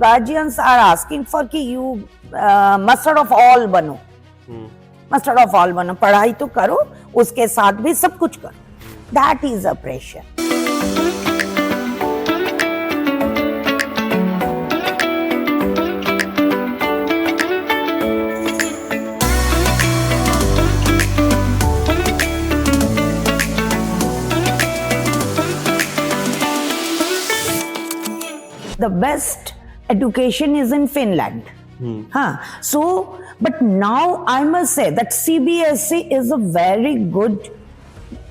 guardians are asking for कि you mustard of all बनो, mustard of all बनो, पढ़ाई तो करो, उसके साथ भी सब कुछ करो. That is a pressure. The best education is in Finland. So, but now I must say that CBSE is a very good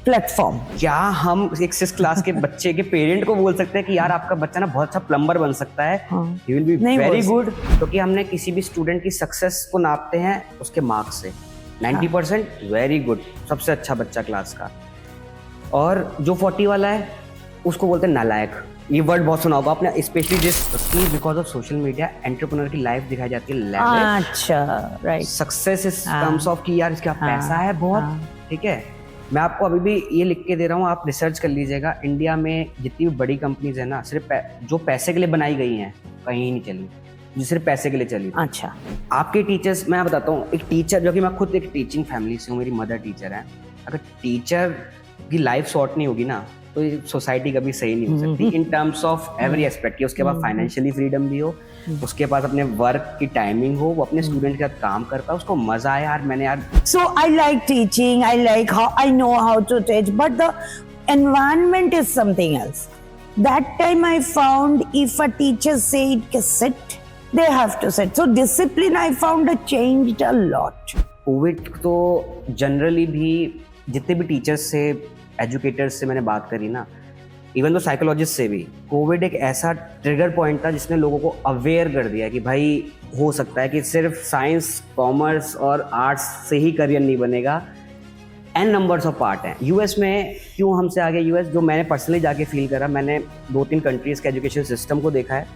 platform. क्या हम एक 6th क्लास के बच्चे के पेरेंट को बोल सकते हैं कि यार आपका बच्चा ना बहुत अच्छा प्लम्बर बन सकता है, he will be very good? क्योंकि हमने किसी भी स्टूडेंट की सक्सेस को नापते हैं उसके मार्क्स से. 90% वेरी गुड, सबसे अच्छा बच्चा क्लास का, और जो 40 वाला है उसको बोलते हैं नालायक. ये वर्ड बहुत सुना होगा आपने, स्पेशली जिस because of social media entrepreneur की लाइफ दिखाई जाती है लैविश. अच्छा, right. Success is terms of कि यार इसका पैसा है बहुत. ठीक है, मैं आपको अभी भी ये लिख के दे रहा हूँ, आप रिसर्च कर लीजिएगा. इंडिया में जितनी भी बड़ी कंपनीज है ना, सिर्फ जो पैसे के लिए बनाई गई हैं कहीं नहीं चली, जो सिर्फ पैसे के लिए चली. अच्छा, आपके टीचर्स, मैं बताता हूँ, एक टीचर जो कि मैं खुद एक टीचिंग फैमिली से हूँ, मेरी मदर टीचर है. अगर टीचर की लाइफ शॉर्ट नहीं होगी ना तो ये सोसाइटी कभी सही नहीं हो सकती in terms of every aspect. उसके पास फाइनेंशियली फ्रीडम भी हो, उसके पास अपने वर्क की टाइमिंग हो, वो अपने स्टूडेंट के साथ काम कर पाए, उसको मजा आए. यार मैंने यार so I like teaching, I like how I know how to teach, but the environment is something else. That time I found if a teacher said sit, they have to sit. So discipline I found changed a lot. Covid तो generally भी जितने भी teachers से, educators से मैंने बात करी ना, इवन तो साइकोलॉजिस्ट से भी, कोविड एक ऐसा ट्रिगर पॉइंट था जिसने लोगों को अवेयर कर दिया कि भाई हो सकता है कि सिर्फ साइंस, कॉमर्स और आर्ट्स से ही करियर नहीं बनेगा. एन नंबर्स ऑफ पार्ट हैं. यूएस में क्यों हमसे आगे, यूएस जो मैंने पर्सनली जाके फील करा, मैंने 2-3 कंट्रीज़ के एजुकेशन सिस्टम को देखा है.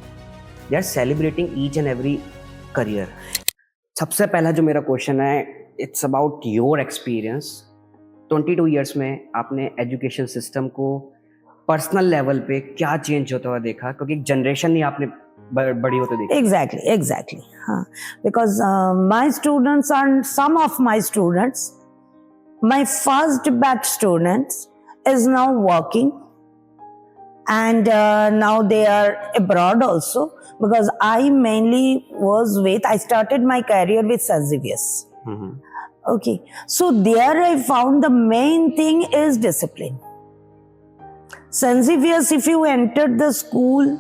They are celebrating each and every career. सबसे पहला जो मेरा क्वेश्चन है, it's about your experience. 22 years में आपने एजुकेशन सिस्टम को पर्सनल लेवल पे क्या चेंज होता हुआ देखा? क्योंकि एक जनरेशन ही आपने बड़ी होते देखी. Exactly. Because my students are, some of my students, my first batch students is now working, and now they are abroad also, because I mainly I started my career with St. Xavier's. Okay, so there I found the main thing is discipline. St. Xavier's, if you entered the school,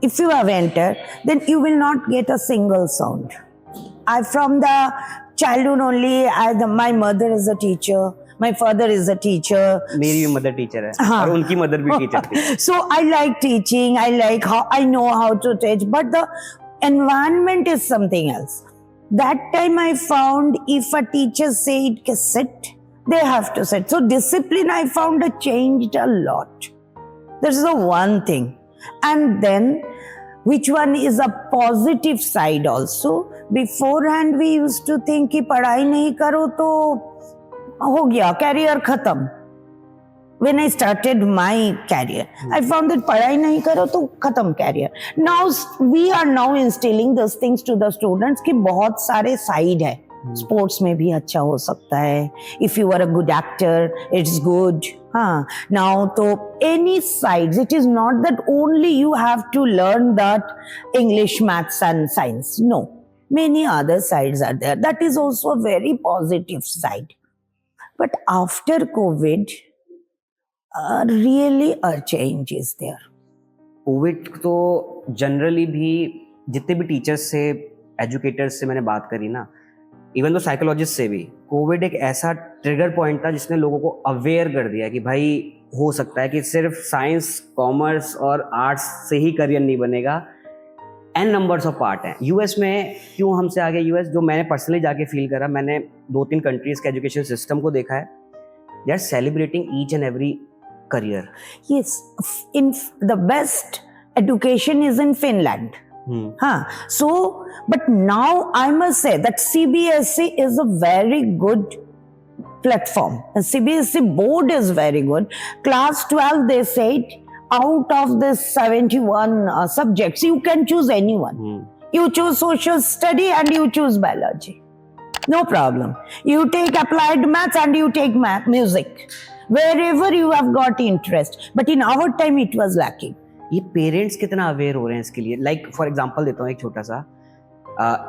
if you have entered, then you will not get a single sound. I from the childhood only, my mother is a teacher, my father is a teacher. मेरी भी mother teacher है और उनकी mother भी teacher थी. So I like teaching, I like how I know how to teach, but the environment is something else. That time I found if a teacher said sit, they have to sit. So discipline I found changed a lot. This is the one thing. And then which one is a positive side also. Beforehand we used to think कि पढ़ाई नहीं करो तो हो गया, career खत्म. When I started my career, I found that पढ़ाई नहीं करो तो खत्म career. Now we are now instilling those things to the students कि बहुत सारे side है. स्पोर्ट्स में भी अच्छा हो सकता है. If you are a good actor, it's good. Now तो any sides, it is not that only you have to learn that English, maths and science. No, many other sides are there. That is also a very positive side. But after COVID, really a change is there. Covid तो generally भी जितने भी teachers से, educators से मैंने बात करी ना, इवन तो साइकोलॉजिस्ट से भी, कोविड एक ऐसा ट्रिगर पॉइंट था जिसने लोगों को अवेयर कर दिया कि भाई हो सकता है कि सिर्फ साइंस, कॉमर्स और आर्ट्स से ही करियर नहीं बनेगा. एन नंबर्स ऑफ पार्ट हैं. यूएस में क्यों हमसे आगे, यूएस जो मैंने पर्सनली जाके फील करा, मैंने 2-3 कंट्रीज़ के एजुकेशन सिस्टम को देखा है. They are celebrating each and every career. Yes, in the best education is in Finland. So, but now I must say that CBSE is a very good platform. The CBSE board is very good. Class 12, they said out of this 71 subjects, you can choose anyone. You choose social study and you choose biology. No problem. You take applied maths and you take music. Wherever you have got interest. But in our time it was lacking. ये parents कितना aware हो रहे हैं इसके लिए? Like for example देता हूँ एक छोटा सा,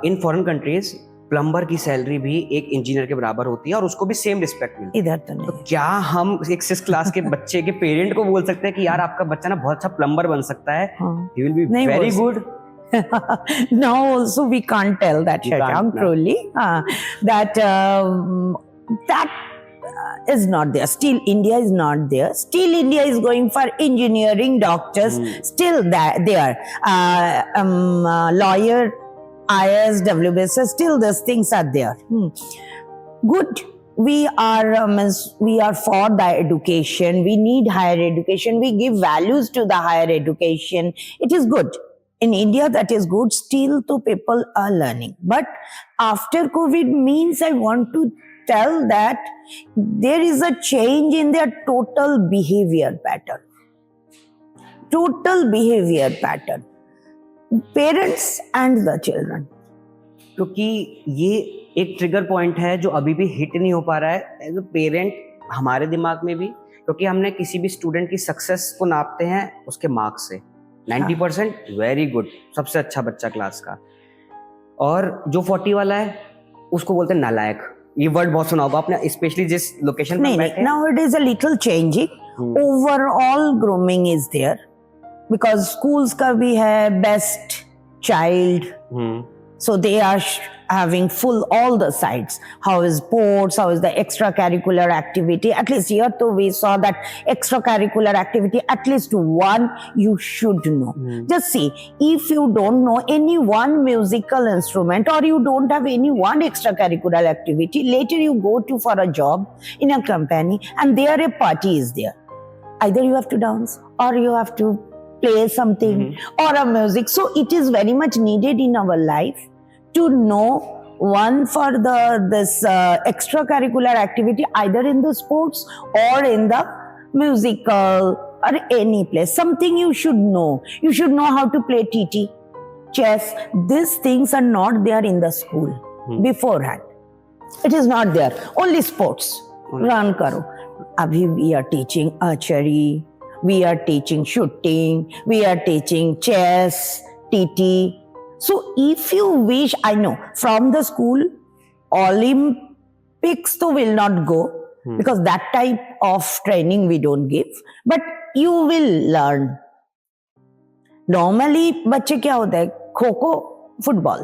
इन फॉरेन कंट्रीज प्लम्बर की सैलरी भी एक इंजीनियर के बराबर होती है और उसको भी सेम रिस्पेक्ट मिलती है। इधर तो नहीं। तो क्या हम एक 6th क्लास के बच्चे के पेरेंट को बोल सकते हैं कि यार आपका बच्चा ना बहुत अच्छा प्लम्बर बन सकता है, he will be very good? No, also we can't tell that, Shashank, truly. That is not there. Still, India is not there. Still, India is going for engineering, doctors. Still, there. Lawyer, IAS, WBS. Still, those things are there. Good. We are for the education. We need higher education. We give values to the higher education. It is good. In India, that is good. Still, the people are learning. But after COVID means, I want to tell that there is a change in their total behavior pattern. Total behavior pattern. Parents and the children. क्योंकि ये एक trigger point है जो अभी भी hit नहीं हो पा रहा है एज अ पेरेंट हमारे दिमाग में भी, क्योंकि हमने किसी भी स्टूडेंट की सक्सेस को नापते हैं उसके मार्क्स से। 90% वेरी गुड, सबसे अच्छा बच्चा क्लास का, और जो 40 वाला है उसको बोलते हैं नालायक। ये वर्ड बहुत सुना होगा आपने, स्पेशली जिस लोकेशन पे बैठे हैं। Now it is a little changing. Overall grooming is there because schools का भी है best child. So they are having full all the sides. How is sports? How is the extracurricular activity? At least here too we saw that extracurricular activity, at least one you should know. Just see, if you don't know any one musical instrument or you don't have any one extracurricular activity, later you go to for a job in a company and there a party is there. Either you have to dance or you have to play something or a music. So it is very much needed in our life to know one for this extracurricular activity, either in the sports or in the musical or any place. Something you should know. You should know how to play TT, chess. These things are not there in the school beforehand. It is not there. Only sports. Run karo. Abhi we are teaching archery. We are teaching shooting. We are teaching chess, TT. So if you wish, I know from the school, Olympics to will not go because that type of training we don't give. But you will learn. Normally बच्चे क्या होता है, kho kho, football,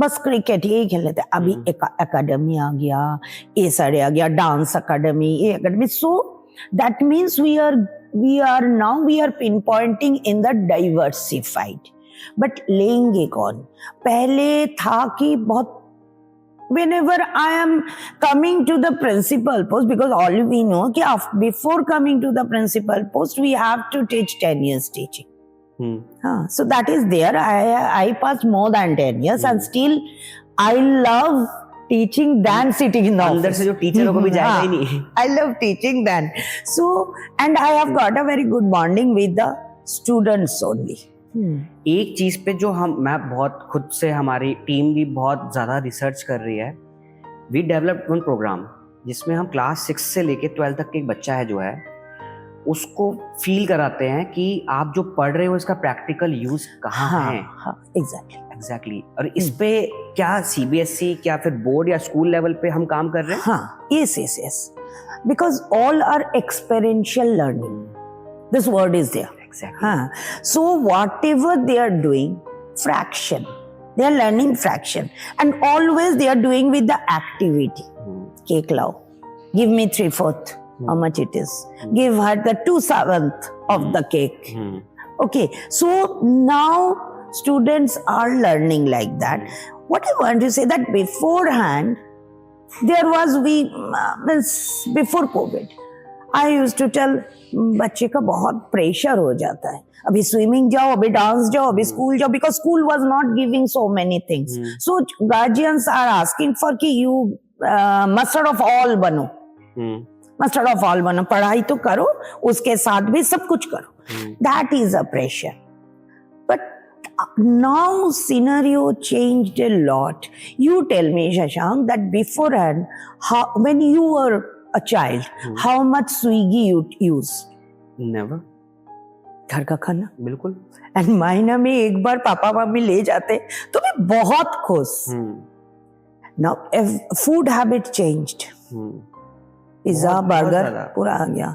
बस cricket यही खेल लेते हैं। अभी एक अकेडमी आ गया, ये सारे आ गया, डांस अकेडमी, ये academy. So that means we are pinpointing in the diversified. But लेंगे कौन? पहले था कि बहुत whenever I am coming to the principal post, because all we know कि before coming to the principal post we have to teach 10 years teaching. So that is there. I passed more than 10 years and still I love teaching than sitting in the office. अंदर से जो टीचरों को भी जाएगा ही नहीं। I love teaching then. So and I have got a very good bonding with the students only. एक चीज पे जो मैं बहुत खुद से, हमारी टीम भी बहुत ज्यादा रिसर्च कर रही है। वी डेवलप्ड वन प्रोग्राम जिसमें हम क्लास 6 से लेके 12 तक के एक बच्चा है जो है उसको फील कराते हैं कि आप जो पढ़ रहे हो इसका प्रैक्टिकल यूज कहाँ है। एग्जैक्टली। और इस पे क्या सीबीएसई क्या फिर बोर्ड या स्कूल लेवल पे हम काम कर रहे हैं? हाँ, yes. Because all are experiential learning. This word is there. Exactly. So whatever they are doing, fraction, they are learning fraction, and always they are doing with the activity. Cake lao, give me 3/4. How much it is? Give her the 2/7 of the cake. Okay, so now students are learning like that. What I want to say that beforehand, there was before COVID, I used to tell बच्चे का बहुत pressure हो जाता है, अभी swimming जाओ, अभी dance जाओ, अभी स्कूल जाओ, because school was not giving so many things. So guardians are asking for कि you master of all बनो, master of all बनो, पढ़ाई तो करो, उसके साथ भी सब कुछ करो. That is a pressure. But now scenario changed a lot. You tell me, Shashank, that beforehand, when you were a child, how much Swiggy you used? Never. घर का खाना बिल्कुल. एंड महीना में एक बार पापा मम्मी ले जाते तो मैं बहुत खुश. Now food habit changed. Pizza burger पूरा आ गया.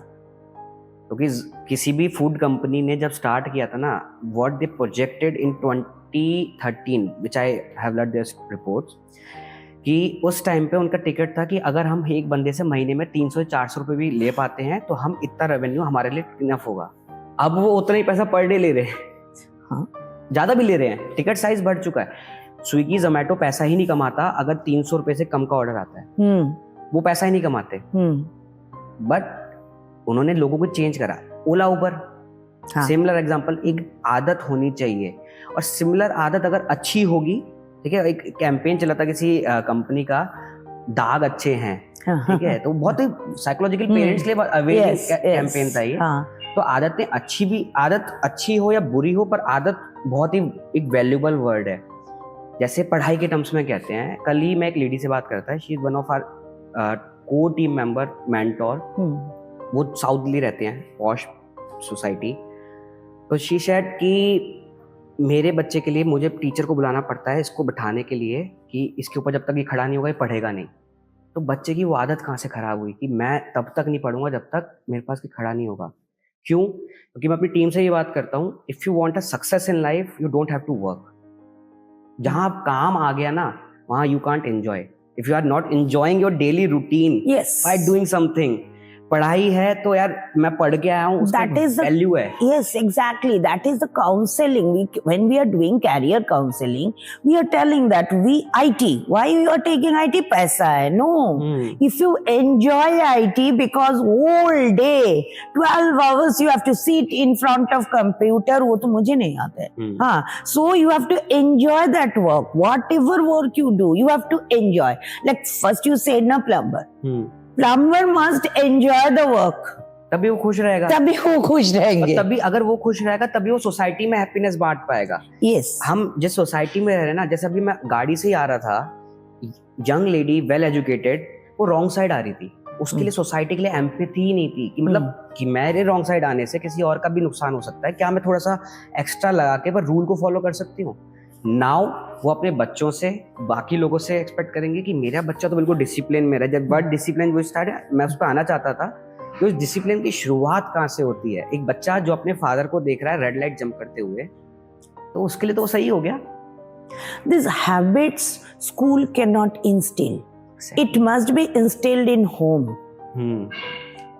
क्योंकि किसी भी फूड कंपनी ने जब स्टार्ट किया था ना, what they projected in 2013 which I have learned this reports, कि उस टाइम पे उनका टिकट था कि अगर हम एक बंदे से महीने में 300-400 रुपए भी ले पाते हैं तो हम इतना रेवेन्यू हमारे लिए इनफ होगा. अब वो उतना ही पैसा पर डे ले रहे हैं. हाँ, ज्यादा भी ले रहे हैं. टिकट साइज बढ़ चुका है. स्विगी जोमेटो पैसा ही नहीं कमाता अगर 300 रुपए से कम का ऑर्डर आता है. वो पैसा ही नहीं कमाते. बट उन्होंने लोगों को चेंज करा. ओला उबर सिमिलर एग्जांपल. एक आदत होनी चाहिए और सिमिलर आदत अगर अच्छी होगी, ठीक है. एक कैंपेन चला था किसी कंपनी का, दाग अच्छे हैं, ठीक है. तो बहुत ही साइकोलॉजिकल पेरेंट्स के लिए अवेयरनेस कैंपेन था ये. तो आदतें आदत अच्छी हो या बुरी हो, पर आदत बहुत ही एक वैल्यूबल वर्ड है. जैसे पढ़ाई के टर्म्स में कहते हैं. कल ही मैं एक लेडी से बात करता है. She is one of our co team member, mentor. वो साउथ दिल्ली रहते हैं, पॉश सोसाइटी. तो शी सेड कि मेरे बच्चे के लिए मुझे टीचर को बुलाना पड़ता है इसको बिठाने के लिए कि इसके ऊपर जब तक ये खड़ा नहीं होगा ये पढ़ेगा नहीं. तो बच्चे की वो आदत कहाँ से खराब हुई कि मैं तब तक नहीं पढ़ूंगा जब तक मेरे पास कोई खड़ा नहीं होगा. क्यों? क्योंकि मैं अपनी टीम से ये बात करता हूँ, if you want a success in life you don't have to work. जहां आप काम आ गया ना, वहां you can't enjoy. If you are not enjoying your daily routine by doing something. पढ़ाई है तो यार मैं पढ़ के आया हूँ, उसका वैल्यू है. Yes, exactly. That is the counseling. When we are doing career counseling, we are telling that IT. Why you are taking IT? पैसा है. No. If you enjoy IT, because whole day 12 hours you have to sit in front of computer, वो तो मुझे नहीं आता है. हाँ. So you have to enjoy that work. Whatever work you do, you have to enjoy. Like first you said na plumber. Plumber must enjoy the work. तभी वो खुश रहेगा. तभी वो खुश रहेंगे. तभी अगर वो खुश रहेगा तभी वो सोसाइटी में हैप्पीनेस बांट पाएगा. Yes. हम जिस सोसाइटी में रह रहे हैं ना, जैसे अभी मैं गाड़ी से ही आ रहा था, यंग लेडी वेल एजुकेटेड, वो रॉन्ग साइड आ रही थी. उसके लिए सोसाइटी के लिए एम्पैथी ही नहीं थी कि मतलब कि मेरे रॉन्ग साइड आने से किसी और का भी नुकसान हो सकता है. क्या मैं थोड़ा सा एक्स्ट्रा लगा के पर रूल को फॉलो कर सकती हूँ? नाउ वो अपने बच्चों से, बाकी लोगों से एक्सपेक्ट करेंगे कि मेरा बच्चा तो बिल्कुल डिसिप्लिन में रहे. जब वर्ड डिसिप्लिन वो स्टार्ट है, मैं उस पर आना चाहता था कि उस डिसिप्लिन की शुरुआत कहाँ से होती है. एक बच्चा जो अपने फादर को देख रहा है रेड लाइट जंप करते हुए, तो उसके लिए तो सही हो गया. These habits school cannot instill. It must be instilled in home.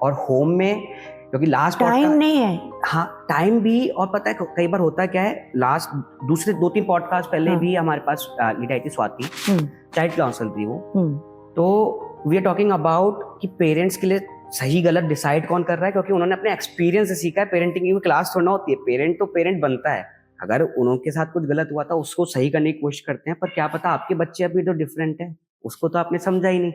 और होम में क्योंकि लास्ट टाइम नहीं है. हाँ, टाइम भी. और पता है कई बार होता है क्या है, लास्ट दूसरे 2-3 पॉडकास्ट पहले भी हमारे पास लीड आई थी स्वाति, चाइल्ड काउंसिल थी वो. तो वी आर टॉकिंग अबाउट कि पेरेंट्स के लिए सही गलत डिसाइड कौन कर रहा है, क्योंकि उन्होंने अपने एक्सपीरियंस से सीखा है. पेरेंटिंग की क्लास थोड़ा होती है. पेरेंट तो पेरेंट बनता है. अगर उनके साथ कुछ गलत हुआ था उसको सही करने की कोशिश करते हैं, पर क्या पता आपके बच्चे अभी तो डिफरेंट है, उसको तो आपने समझा ही नहीं.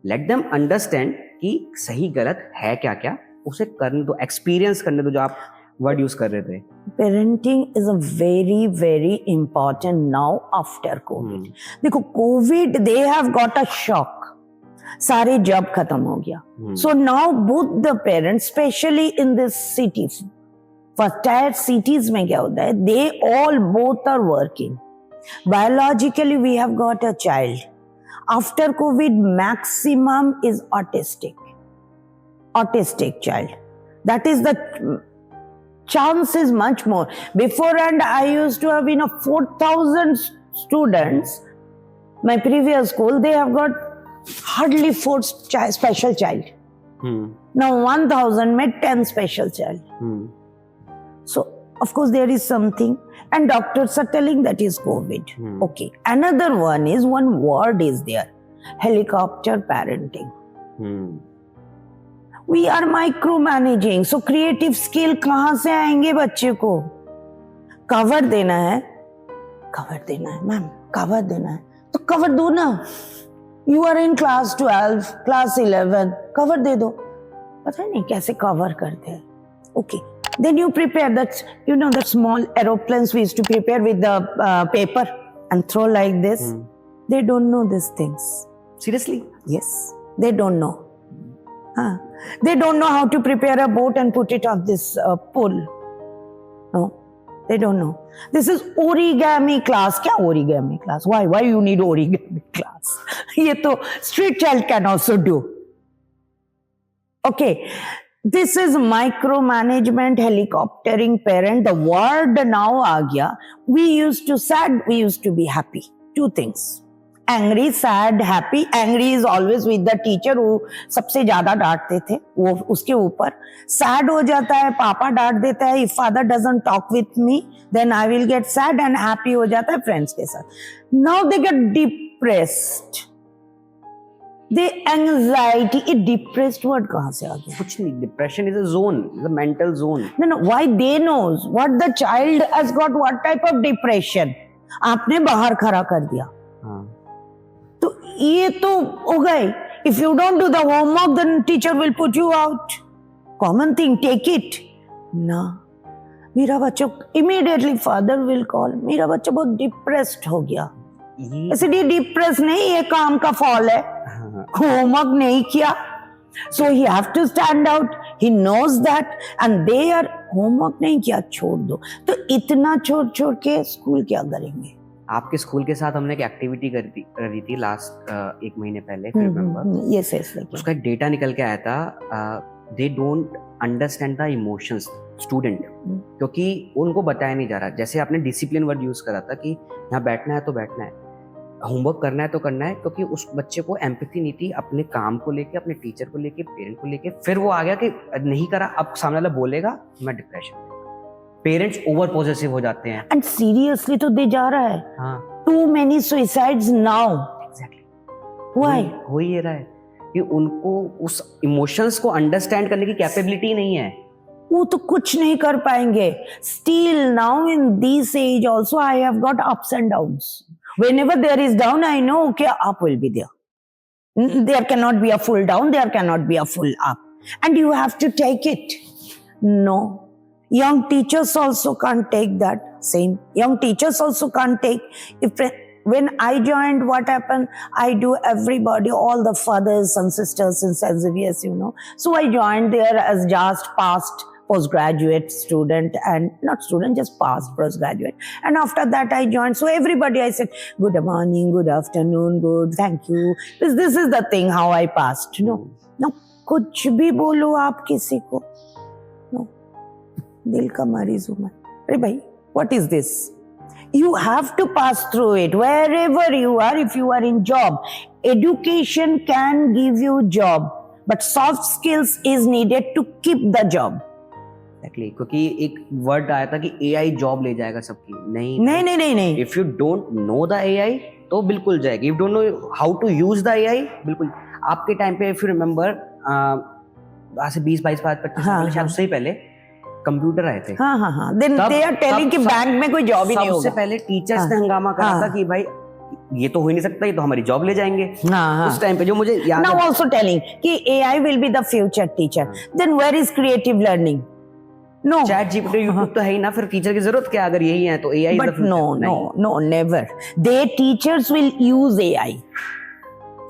लेट देम अंडरस्टैंड कि सही गलत है क्या क्या, उसे करने दो, एक्सपीरियंस करने दो, जो आप वर्ड यूज कर रहे थे. Parenting is a very very important now after covid. देखो covid they have got a shock. सारे जॉब खत्म हो गया. So now both the parents, specially in this cities, first tier cities में क्या होता है, they all both are working. Biologically we have got a child. After covid maximum is autistic child. That is the chance is much more. Beforehand I used to have 4,000 students. My previous school, they have got hardly 4 special child. Now 1,000 met 10 special child. So of course there is something, and doctors are telling that is COVID. Okay. Another one is, one word is there, helicopter parenting. We are micromanaging. So creative skill कहाँ से आएंगे बच्चे को? Cover देना है ma'am, cover देना है तो कवर दो ना. You are in class 12, class 11, cover दे दो. पता नहीं कैसे कवर करते हैं. Okay, Then you prepare that, you know, the small aeroplanes we used to prepare with the paper and throw like this. They don't know these things. Seriously? Yes, they don't know. They don't know how to prepare a boat and put it on this pool. No, they don't know. This is origami class. Kya origami class? Why you need origami class? ये तो street child can also do. Okay, this is micromanagement, helicoptering parent. The word now आ गया. We used to sad, we used to be happy. Two things. Angry, sad, happy. Angry is always with the teacher who सबसे ज्यादा डांटते थे, वो उसके ऊपर. Sad हो जाता है, पापा डांट देता है. If father doesn't talk with me, then I will get sad. And happy हो जाता है friends के साथ. Now they get depressed. The anxiety, ये depressed word कहाँ से आ गया? कुछ नहीं, depression is a zone, is a mental zone. No, why they knows what the child has got, what type of depression. आपने बाहर खड़ा कर दिया. हाँ. तो ये तो हो गए. If you don't do the homework, then teacher will put you out. Common thing, take it. ना, मेरा बच्चा immediately father will call. मेरा बच्चा बहुत depressed हो गया. इसलिए डिप्रेस नहीं, ये काम का फॉल है. होमवर्क नहीं किया, so he have to stand out. He knows that, and they are homework नहीं किया, छोड़ दो. तो इतना छोड़ के स्कूल क्या करेंगे? आपके स्कूल के साथ हमने एक एक्टिविटी करी थी लास्ट 1 महीने पहले, रिमेंबर? यस. उसका एक डेटा निकल के आया था. They don't understand the emotions student, क्योंकि उनको बताया नहीं जा रहा. जैसे आपने डिसिप्लिन वर्ड यूज करा था कि यहाँ बैठना है तो बैठना है, होमवर्क करना है तो करना है, क्योंकि उस बच्चे को एम्पैथी नहीं थी अपने काम को लेके, अपने टीचर को लेके, पेरेंट को लेके. फिर वो आ गया कि नहीं करा, अब सामने वाला बोलेगा मैं डिप्रेशन. पेरेंट्स ओवर पॉसेसिव हो जाते हैं. एंड सीरियसली तो दे जा रहा है. हाँ, too many suicides now. Exactly. Why? हो ही रहा है कि उनको उस इमोशंस को अंडरस्टैंड करने की कैपेबिलिटी नहीं है. वो तो कुछ नहीं कर पाएंगे. Still now in this age also I have got ups and downs. Whenever there is down, I know, okay, up will be there. There cannot be a full down, there cannot be a full up. And you have to take it. No. Young teachers also can't take that. Same. Young teachers also can't take. When I joined, what happened? I do everybody, all the fathers and sisters in St. Xavier's, you know. So I joined there as just past postgraduate student, and not student, just past postgraduate. And after that I joined. So everybody I said, good morning, good afternoon, good, thank you. This is the thing how I passed. No, कुछ भी बोलो आप किसी को. No, दिल का मरीज हूँ मैं. अरे भाई, what is this? You have to pass through it wherever you are. If you are in job, education can give you job, but soft skills is needed to keep the job. Exactly. क्योंकि एक word आया था कि AI job ले जाएगा सबकी. नहीं. If you don't know the AI तो बिल्कुल जाएगी. If you don't know how to use the AI, बिल्कुल. आपके टाइम पे if you remember, आज से 20-22 साल शायद उससे ही पहले कंप्यूटर आए थे. हाँ. Then they are telling कि बैंक में कोई जॉब ही नहीं होगा. सबसे पहले टीचर्स ने हंगामा करा था कि भाई ये तो हो ही नहीं सकता, ये तो हमारी जॉब ले जाएंगे. उस टाइम पे जो मुझे याद है. Now also telling कि AI will be the future teacher. Then where is creative learning? No. Chat GPT, YouTube तो है ही ना, फिर टीचर की जरूरत क्या? अगर यही है तो AI is the future. No, never. They teachers will use AI.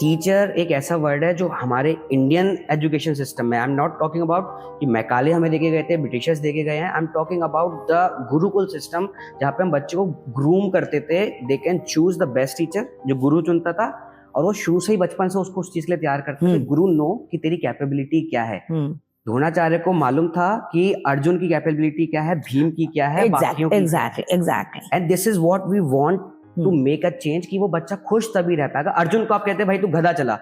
Teacher एक ऐसा वर्ड है जो हमारे इंडियन एजुकेशन सिस्टम में, आई एम नॉट टॉकिंग अबाउट कि मैकाले हमें देके गए थे, ब्रिटिशर्स देके गए हैं. I am talking about the Gurukul system, जहाँ पे हम बच्चे को ग्रूम करते थे. They can choose the best teacher, जो गुरु चुनता था, और वो शुरू से ही बचपन से उसको उस चीज के लिए तैयार करते थे. गुरु नो कि तेरी कैपेबिलिटी क्या है. द्रोणाचार्य को मालूम था कि अर्जुन की कैपेबिलिटी क्या है, भीम की क्या है, बाकियों की. Exactly. And this is what we want to make a change, कि वो बच्चा खुश तभी रह पाएगा. अर्जुन को आप कहते हैं भाई तू गधा चला,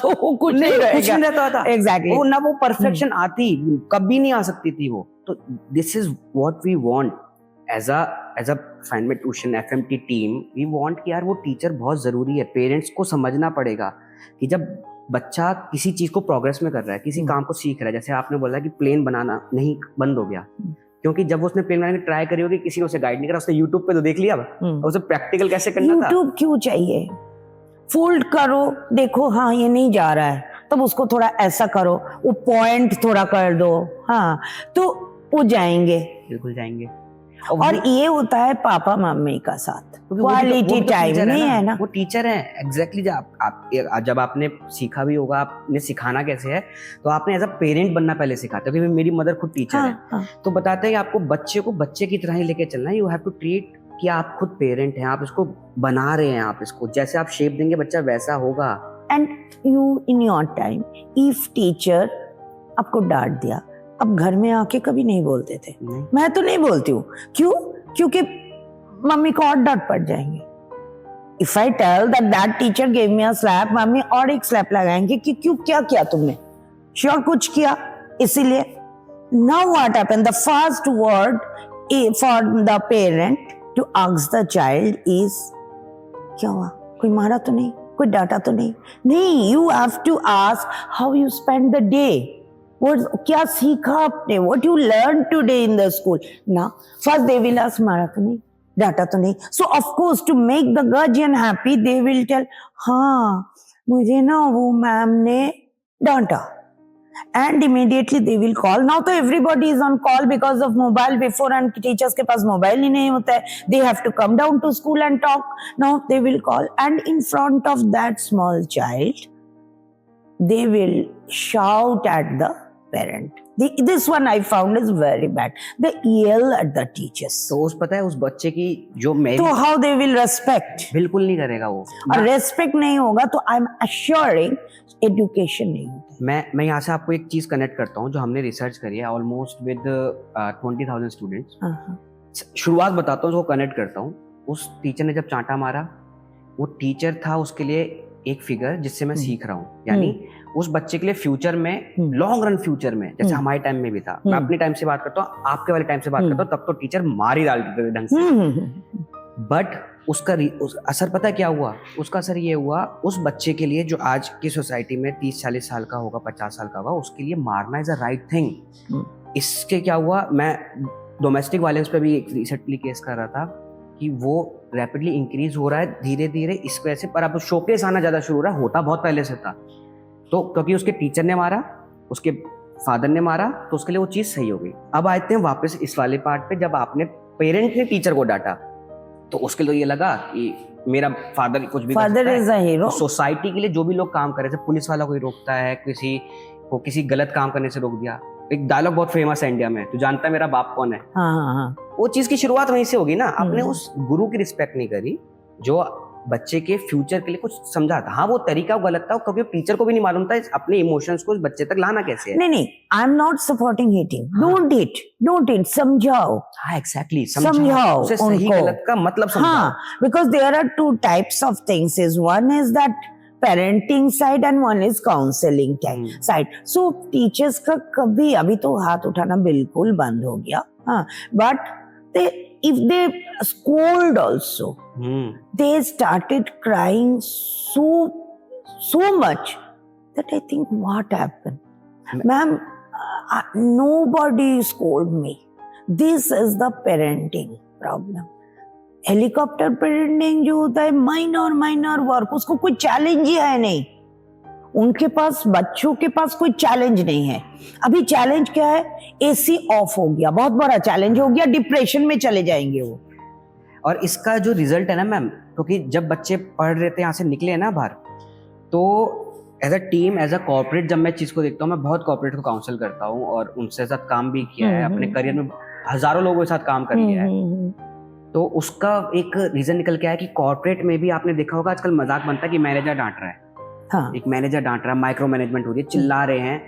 तो वो कुछ नहीं रहता था. एग्जैक्टली. वो ना वो परफेक्शन आती, कभी नहीं आ सकती थी वो. तो this is what we want as a find my tuition FMT team. We want कि यार वो टीचर बहुत जरूरी है. पेरेंट्स को समझना पड़ेगा कि जब बच्चा किसी चीज को प्रोग्रेस में कर रहा है, किसी काम को सीख रहा है, जैसे आपने बोला कि प्लेन बनाना नहीं बंद हो गया, क्योंकि जब उसने प्लेन बनाने की ट्राई करी होगी, किसी ने उसे गाइड नहीं करा, उसने यूट्यूब पे तो देख लिया, उसे प्रैक्टिकल कैसे करना था. यूट्यूब क्यों चाहिए? फोल्ड करो, देखो हाँ ये नहीं जा रहा है, तब उसको थोड़ा ऐसा करो, वो पॉइंट थोड़ा कर दो. हाँ, तो वो जाएंगे। बिल्कुल जाएंगे। और ये होता है पापा मम्मी का साथ, क्वालिटी टाइम नहीं है ना। वो टीचर है एग्जैक्टली। जब आपने सीखा भी होगा, आपने सिखाना कैसे है, तो आपने एज अ पेरेंट बनना पहले सिखाते हो। क्योंकि मेरी मदर खुद टीचर है, तो बताते हैं कि आपको बच्चे को बच्चे की तरह ही लेके चलना है। यू हैव टू ट्रीट कि आप खुद पेरेंट हैं, आप इसको बना रहे हैं, आप इसको जैसे आप शेप देंगे बच्चा वैसा होगा। And you in your time if teacher आपको डांट दिया, अब घर में आके कभी नहीं बोलते थे। मैं तो नहीं बोलती हूँ। क्यों? क्योंकि मम्मी को और डांट पड़ जाएंगे। If I tell that teacher gave me a slap, mummy और एक स्लैप लगाएंगे कि क्यों, क्या किया तुमने? श्योर कुछ किया, इसीलिए। Now what happened, the first word for the parent to ask the child is, क्या हुआ? कोई मारा तो नहीं? कोई डांटा तो नहीं? नहीं, you have to ask how you spend the day. क्या सीखा आपने? What you learn today in the school ना। फर्स्ट दे विल आस्क, मारा तो नहीं, डांटा तो नहीं। So of course to make the guardian happy they will tell, हाँ मुझे ना वो मैम ने डांटा, and immediately they will call. Now तो everybody is on call because of mobile before, and teachers के पास मोबाइल ही नहीं होता है. They have to come down to school and talk. Now they will call, and in front of that small child they will shout at the parent. This one I found is very bad. They yell at the teachers. तो उस पता है उस बच्चे की जो तो how they will respect? बिल्कुल नहीं करेगा वो। और रेस्पेक्ट नहीं होगा तो आई एम अश्योरिंग एजुकेशन नहीं होता। मैं यहाँ से आपको एक चीज कनेक्ट करता हूँ जो हमने रिसर्च करी है ऑलमोस्ट विद 20,000 स्टूडेंट्स। शुरुआत बताता हूँ, जो कनेक्ट करता हूँ। उस टीचर ने जब चांटा मारा, वो टीचर था उसके लिए एक फिगर जिससे मैं सीख रहा हूँ। यानी उस बच्चे के लिए फ्यूचर में, लॉन्ग रन फ्यूचर में, जैसे हमारे टाइम में भी था, मैं अपने टाइम से बात करता हूँ, आपके वाले टाइम से बात करता हूँ, तब तो टीचर मार ही डालते थे ढंग से। बट उसका असर पता है क्या हुआ? उसका असर ये हुआ, उस बच्चे के लिए जो आज की सोसाइटी में 30-40 साल का होगा, 50 साल का होगा, उसके लिए मारना इज अ राइट थिंग। इसके क्या हुआ, मैं डोमेस्टिक वायलेंस पे भी एक रिसेंटली केस कर रहा था कि वो रैपिडली इंक्रीज हो रहा है धीरे धीरे इस वजह से, पर अब शोकेस आना ज़्यादा शुरू हो रहा है, होता बहुत पहले से था। तो क्योंकि उसके टीचर ने मारा, उसके फादर ने मारा, तो उसके लिए वो चीज़ सही हो गई। अब आते हैं वापस इस वाले पार्ट पे, जब आपने पेरेंट ने टीचर को डांटा तो उसके लिए ये लगा कि मेरा फादर कुछ भी father is a hero. Society के लिए जो भी लोग काम कर रहे थे, पुलिस वाला कोई रोकता है, किसी को किसी गलत काम करने से रोक दिया। एक डायलॉग बहुत फेमस है इंडिया में, तू जानता है मेरा बाप कौन है? हाँ। वो चीज की शुरुआत वहीं से होगी ना। आपने उस गुरु की रिस्पेक्ट नहीं करी जो बच्चे के फ्यूचर के लिए कुछ समझा था। हाँ, वो तरीका गलत था, क्योंकि टीचर को भी नहीं मालूम था अपने इमोशंस को उस बच्चे तक लाना कैसे है। नहीं, I am not supporting hitting. Don't hit, समझाओ। हाँ, एग्जैक्टली, समझाओ उसे सही गलत का मतलब समझाओ। हाँ, because there are two types of things, is one is that parenting side and one is counseling side. So teachers का कभी, अभी तो हाथ उठाना बिल्कुल बंद हो गया, हाँ, but if they scold also, they started crying so much that I think what happened, ma'am, nobody scold me. This is the parenting problem. Helicopter parenting जो होता है, माइनर वर्क, उसको कोई चैलेंज ही है नहीं। उनके पास, बच्चों के पास कोई चैलेंज नहीं है। अभी चैलेंज क्या है? एसी ऑफ हो गया, बहुत बड़ा चैलेंज हो गया, डिप्रेशन में चले जाएंगे वो। और इसका जो रिजल्ट है ना मैम, क्योंकि जब बच्चे पढ़ रहे थे, यहाँ से निकले ना बाहर, तो as a team, as a corporate, जब मैं चीज़ को देखता हूँ, मैं बहुत कॉर्पोरेट को काउंसिल करता हूँ और उनसे साथ काम भी किया है, अपने करियर में हजारों लोगों के साथ काम कर लिया है। तो उसका एक रीजन निकल के आया कि कॉर्पोरेट में भी आपने देखा होगा, आजकल मजाक बनता है कि मैनेजर डांट रहा है। हाँ। एक मैनेजर डांट रहा है, माइक्रो मैनेजमेंट हो रही है, चिल्ला रहे हैं।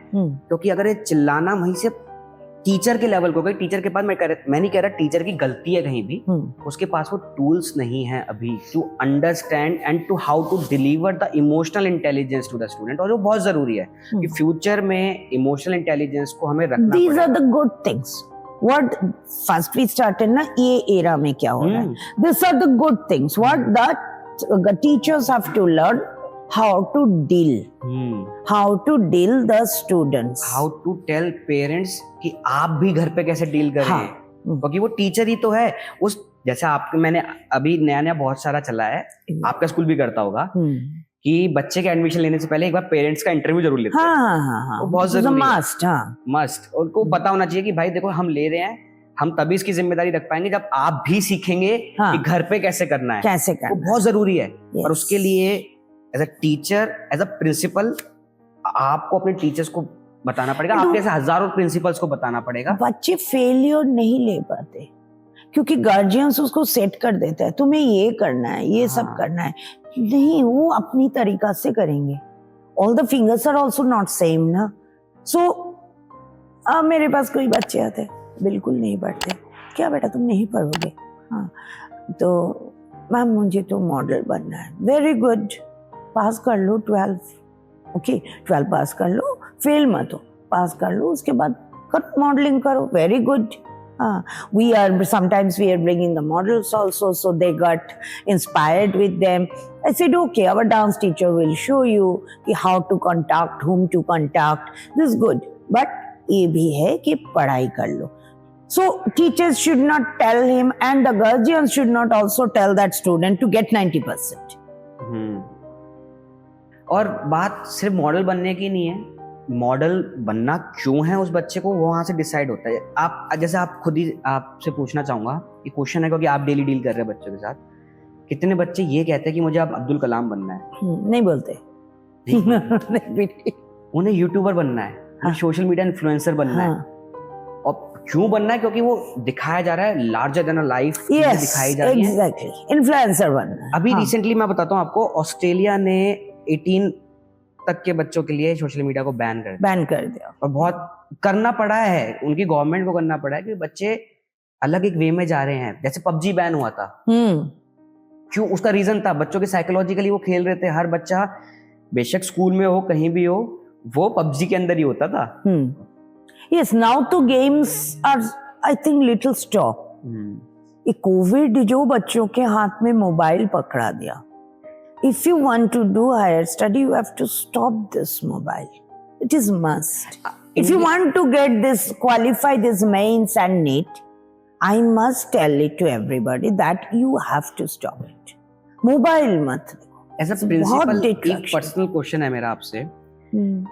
क्योंकि अगर ये चिल्लाना वहीं से टीचर के लेवल को गई, टीचर के पास, मैं नहीं कह रहा टीचर की गलती है कहीं भी, उसके पास वो टूल्स नहीं है अभी to understand and to how to deliver the emotional intelligence to the student. और वो बहुत जरूरी है कि फ्यूचर में इमोशनल इंटेलिजेंस को हमें रखना। These are the good things. What first we started ना, ये era में क्या हो रहा है? These are the good things. What the teachers have to learn how to deal the students. How to tell parents कि आप भी घर पे कैसे डील करें। हाँ। क्योंकि वो टीचर ही तो है। उस जैसे आपके, मैंने अभी नया बहुत सारा चला है, आपका स्कूल भी करता होगा कि बच्चे के एडमिशन लेने से पहले एक बार पेरेंट्स का इंटरव्यू जरूर लेते हैं। हाँ वो बहुत जरूरी है। मस्ट। हाँ मस्ट। उनको पता होना चाहिए कि भाई देखो हम ले रहे हैं, हम तभी इसकी जिम्मेदारी रख पाएंगे जब आप भी सीखेंगे हाँ, कि घर पे कैसे करना है, कैसे वो करना बहुत जरूरी है। Yes. और उसके लिए as a teacher, as a principal, आपको अपने टीचर्स को बताना पड़ेगा, आपके ऐसे हजारों प्रिंसिपल्स को बताना पड़ेगा। बच्चे फेलियर नहीं ले पाते क्योंकि गार्जियंस उसको सेट कर देते हैं, तुम्हें ये करना है, ये सब हाँ। करना है। नहीं, वो अपनी तरीका से करेंगे। All the fingers are also not same ना। सो मेरे पास कोई बच्चे आते बिल्कुल नहीं पढ़ते, क्या बेटा तुम नहीं पढ़ोगे? हाँ, तो मैम मुझे तो मॉडल बनना है। वेरी गुड, पास कर लो 12, ओके 12 पास कर लो, फेल मत हो, पास कर लो, उसके बाद मॉडलिंग करो। Very good. We are sometimes we are bringing the models also, so they got inspired with them. I said, okay, our dance teacher will show you how to contact, whom to contact. This is good, but ये भी है कि पढ़ाई कर लो. So teachers should not tell him, and the guardians should not also tell that student to get 90%. और बात सिर्फ model बनने की नहीं है, मॉडल बनना क्यों है उस बच्चे को, वो वहां से डिसाइड होता है। आप जैसे आप खुद ही आपसे पूछना चाहूंगा, ये क्वेश्चन है क्योंकि आप डेली डील कर रहे हैं बच्चों के साथ, कितने बच्चे ये कहते हैं कि मुझे अब अब्दुल कलाम बनना है? नहीं बोलते। उन्हें यूट्यूबर बनना है, हाँ, सोशल मीडिया इन्फ्लुएंसर बनना है। और क्यों बनना है? क्योंकि वो दिखाया जा रहा है, लार्जर देन लाइफ दिखाई जा रही है। एग्जैक्टली, इन्फ्लुएंसर बनना है। अभी रिसेंटली मैं बताता हूँ आपको, ऑस्ट्रेलिया ने 18 तक के बच्चों के लिए सोशल मीडिया को बैन कर दिया। और बहुत करना पड़ा है, उनकी गवर्नमेंट को करना पड़ा है कि बच्चे अलग एक वे में जा रहे हैं। जैसे पबजी बैन हुआ था, क्यों? उसका रीजन था बच्चों के साइकोलॉजिकली वो खेल रहे थे। हर बच्चा बेशक स्कूल में हो, कहीं भी हो, वो पबजी के अंदर ही होता था। यस, नाउ तो games are I think little stop. ये कोविड जो बच्चों के हाथ में मोबाइल पकड़ा दिया, if you want to do higher study, you have to stop this mobile. It is must. If you want to get this, qualify this mains and NEET, I must tell it to everybody that you have to stop it. Mobile मत देखो। As a principal, एक personal question है मेरा आपसे,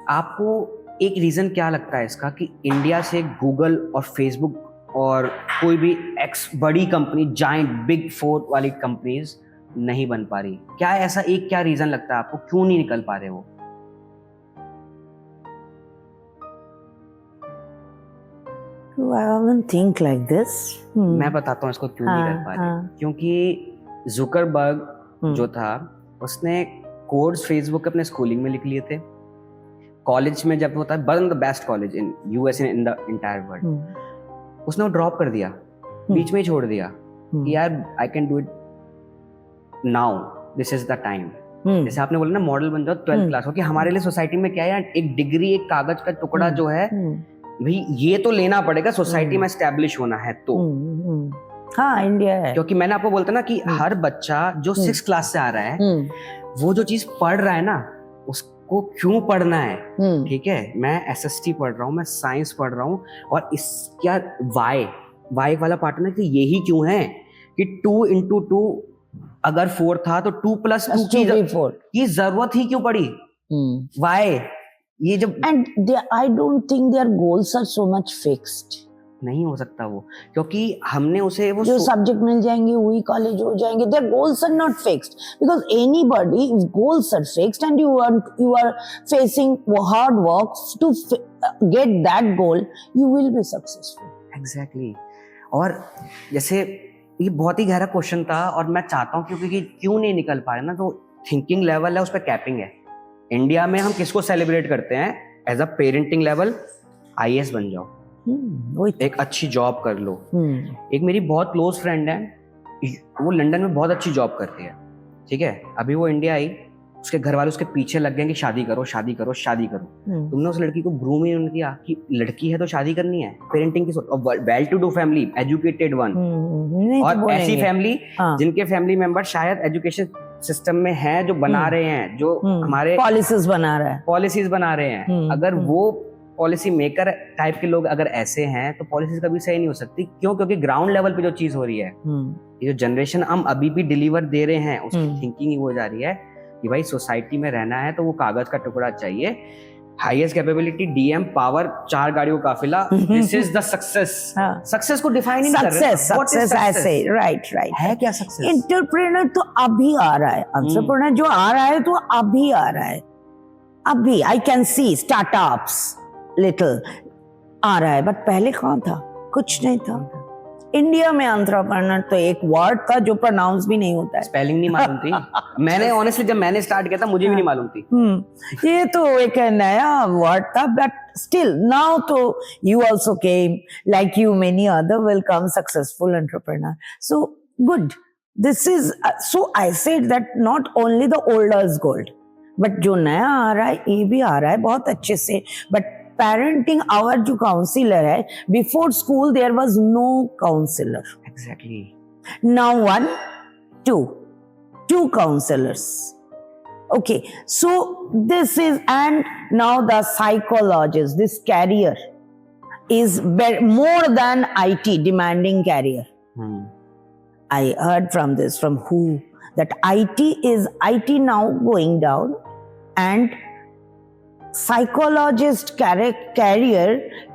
आपको एक reason क्या लगता है इसका कि इंडिया से गूगल और फेसबुक और कोई भी एक्स बड़ी कंपनी, जाइंट बिग 4 वाली कंपनीज नहीं बन पा रही? क्या ऐसा एक क्या रीजन लगता है आपको, क्यों नहीं निकल पा रहे वो? I haven't think like this. मैं बताता हूँ इसको क्यों नहीं कर पा रहे। क्योंकि जुकरबर्ग जो था, उसने कोड्स फेसबुक अपने स्कूलिंग में लिख लिए थे। कॉलेज में जब होता है, one of the best college in US in the entire world, उसने वो ड्रॉप कर दिया, बीच में ही छोड़ दिया कि यार I can do it now, this is the time. जैसे आपने बोला ना मॉडल बन जाओ 12th क्लास, क्योंकि हमारे लिए सोसाइटी में क्या है, एक डिग्री, एक कागज का टुकड़ा जो है, भाई ये तो लेना पड़ेगा, सोसाइटी में एस्टैब्लिश होना है तो। हाँ, इंडिया है। क्योंकि मैंने आपको बोलता ना कि हर बच्चा जो 6th क्लास से आ रहा है, वो जो चीज पढ़ रहा है ना, उसको क्यों पढ़ना है, ठीक है? मैं SST पढ़ रहा हूँ, मैं साइंस पढ़ रहा हूँ, और इसका वाई वाला पार्ट ना कि यही क्यों है कि 2 into 2 अगर 4 था तो 2 + 2 की जरूरत ही क्यों पड़ी? वाई? ये जब and I don't think their goals are so much fixed. नहीं हो सकता वो, क्योंकि हमने उसे वो जो सब्जेक्ट मिल जाएंगे वही कॉलेज हो जाएंगे। Their goals are not fixed because anybody, if goals are fixed and you are facing hard work to get that goal, you will be successful. Exactly. और जैसे ये बहुत ही गहरा क्वेश्चन था, और मैं चाहता हूँ क्योंकि क्यों नहीं निकल पा रहे ना, तो थिंकिंग लेवल है, उस पर कैपिंग है। इंडिया में हम किसको सेलिब्रेट करते हैं? As a parenting level, IAS बन जाओ, एक अच्छी जॉब कर लो। एक मेरी बहुत क्लोज फ्रेंड है, वो लंदन में बहुत अच्छी जॉब करती है, ठीक है? अभी वो इंडिया आई, उसके घर वाले उसके पीछे लग गए कि शादी करो शादी करो शादी करो। तुमने उस लड़की को ग्रूम ही नहीं किया कि लड़की है तो शादी करनी है। पेरेंटिंग की सोच, well to do family, educated one, और ऐसी फैमिली जिनके फैमिली मेंबर शायद एजुकेशन सिस्टम में है, जो बना रहे हैं, जो हमारे पॉलिसीज बना रहे हैं। अगर वो पॉलिसी मेकर टाइप के लोग अगर ऐसे हैं तो पॉलिसीज कभी सही नहीं हो सकती। क्यों? क्योंकि ग्राउंड लेवल पे जो चीज हो रही है, ये जो जनरेशन हम अभी भी डिलीवर दे रहे हैं, उसकी थिंकिंग ही हो जा रही है कि भाई सोसाइटी में रहना है तो वो कागज का टुकड़ा चाहिए, हाईएस्ट कैपेबिलिटी, डीएम, पावर, 4 गाड़ियों का काफिला, this is the success. Success को डिफाइन ही नहीं कर रहे। सक्सेस ऐसे, राइट है क्या सक्सेस? एंटरप्रेन्योर तो अभी आ रहा है, एंटरप्रेन्योर जो आ रहा है तो अभी आ रहा है, अभी I can see startups little आ रहा है, बट पहले कहाँ था? कुछ नहीं था। इंडिया में एंटरप्रेन्योर तो एक वर्ड था जो प्रोनाउंस भी नहीं होता है, स्पेलिंग नहीं मालूम थी। मैंने ऑनेस्टली जब मैंने स्टार्ट किया था मुझे भी नहीं मालूम थी। ये तो एक नया वर्ड था, बट स्टिल नाउ तो you also came, like you many other will come successful entrepreneur, so good. This is so I said that not only the older is gold, but जो नया आ रहा है ये भी आ रहा है बहुत अच्छे से। बट parenting, our जो काउंसिलर है, before school there was no counsellor, exactly. now 1 2 counselors. Okay, so this is, and now the psychologist, this career is more than IT, demanding career. I heard from this, from who, that IT now going down, and psychologist career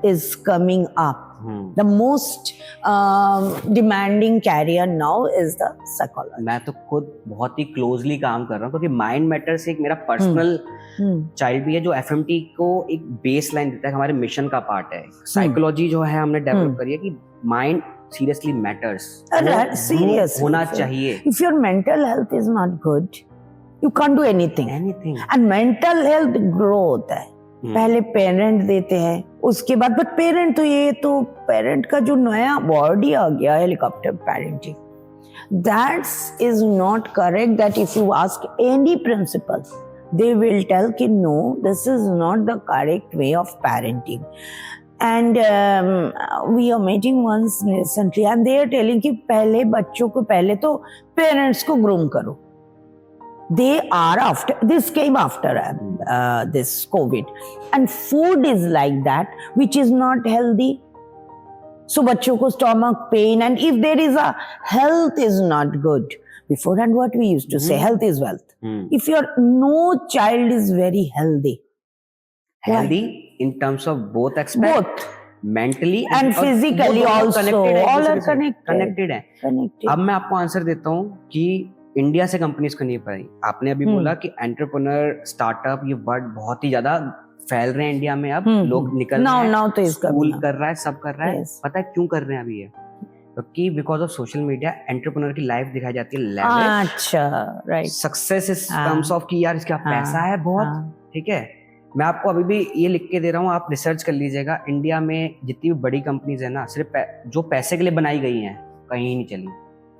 is coming up. The most demanding career now is the psychologist. मैं तो खुद बहुत ही closely काम कर रहा हूँ क्योंकि mind matter से एक मेरा पर्सनल चाइल्ड भी है जो एफएमटी को एक बेस लाइन देता है, हमारे मिशन का पार्ट है। साइकोलॉजी जो है हमने डेवलप करी है कि माइंड सीरियसली मैटर्स, serious होना चाहिए। If your mental health is not good, you can't do anything. And mental health grow होता है, पहले पेरेंट देते हैं, उसके बाद, बट पेरेंट तो ये तो पेरेंट का जो नया वर्ड ही आ गया, helicopter parenting, that is not correct. That if you ask any principal, they will tell कि no, this is not the correct way of parenting. And we are meeting once recently and they are telling कि पहले बच्चों को पहले तो parents को groom करो. They are after, this came after this COVID, and food is like that, which is not healthy. So बच्चों को stomach pain, and if there is a health is not good, beforehand what we used to say, health is wealth. If your no child is very healthy in terms of both aspects, both mentally and physically also, all are connected है। अब मैं आपको answer देता हूँ कि India से companies को नहीं पाई। आपने अभी बोला कि एंटरप्रेन्योर, स्टार्टअप, ये वर्ड बहुत ही ज्यादा फैल रहे हैं इंडिया में। अब लोग निकल रहे हैं, स्कूल कर रहा है, सब कर रहा है। पता है क्यों कर रहे हैं अभी ये? क्योंकि because of social media entrepreneur की लाइफ दिखाई जाती है लेवल, अच्छा, right, success is terms of कि यार इसका पैसा है बहुत, ठीक है। मैं आपको अभी भी ये लिख के दे रहा हूँ, आप रिसर्च कर लीजिएगा। इंडिया में जितनी भी बड़ी कंपनीज है ना, सिर्फ जो पैसे के लिए बनाई गई हैं कहीं नहीं चली,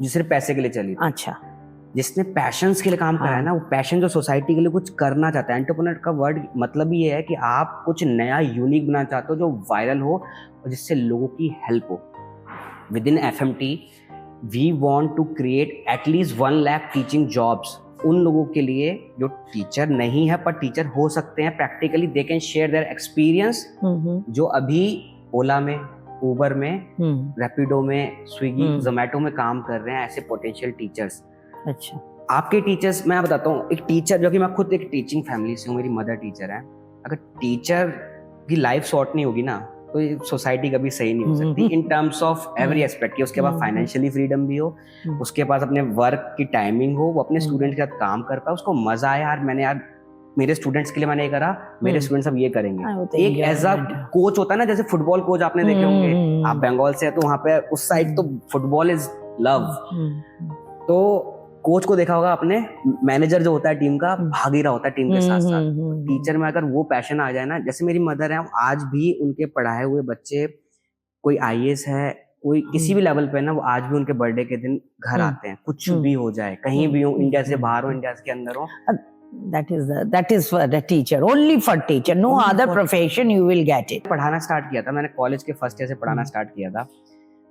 जो सिर्फ पैसे के लिए चली। अच्छा, जिसने पैशंस के लिए काम करा है ना, वो पैशन जो सोसाइटी के लिए कुछ करना चाहता है। एंटरप्रेन्योर का वर्ड मतलब ये है कि आप कुछ नया यूनिक बनाना चाहते हो जो वायरल हो और जिससे लोगों की हेल्प हो। Within FMT we want to create at least 1 lakh teaching jobs उन लोगों के लिए जो टीचर नहीं है पर टीचर हो सकते हैं। Practically they can share their experience, जो अभी ओला में, उबर में, रैपिडो में, स्विगी, जोमेटो में काम कर रहे हैं, ऐसे पोटेंशियल टीचर्स। अच्छा, आपके टीचर्स, मैं बताता हूँ, एक टीचर जो कि मैं खुद एक टीचिंग फैमिली से हूँ, मेरी मदर टीचर है। अगर टीचर की लाइफ शॉर्ट नहीं होगी ना तो ये सोसाइटी कभी सही नहीं हो सकती in terms of every aspect. कि उसके पास फाइनेंशियली फ्रीडम भी हो, उसके पास अपने वर्क की टाइमिंग हो, वो अपने स्टूडेंट के साथ काम कर पाए, उसको मजा आए, यार मैंने यार मेरे स्टूडेंट्स के लिए मैंने ये करा, मेरे स्टूडेंट्स अब ये करेंगे। एक एज अ कोच होता है ना, जैसे फुटबॉल कोच आपने देखे होंगे, आप बंगाल से है तो वहाँ पे उस साइड तो फुटबॉल इज लव। तो कोच को देखा होगा आपने, मैनेजर जो होता है टीम का, भाग ही रहा होता है टीम के साथ साथ। टीचर में अगर वो पैशन आ जाए ना, जैसे मेरी मदर है, आज भी उनके पढ़ाए हुए बच्चे, कोई आईएएस है, कोई किसी भी लेवल पे ना, वो आज भी उनके बर्थडे के दिन घर आते हैं, कुछ भी हो जाए, कहीं भी हो, इंडिया से बाहर हो, इंडिया के अंदर हो। That is for the teacher, only for teacher, no other profession you will get it. पढ़ाना स्टार्ट किया था मैंने, कॉलेज के फर्स्ट ईयर से पढ़ाना स्टार्ट किया था,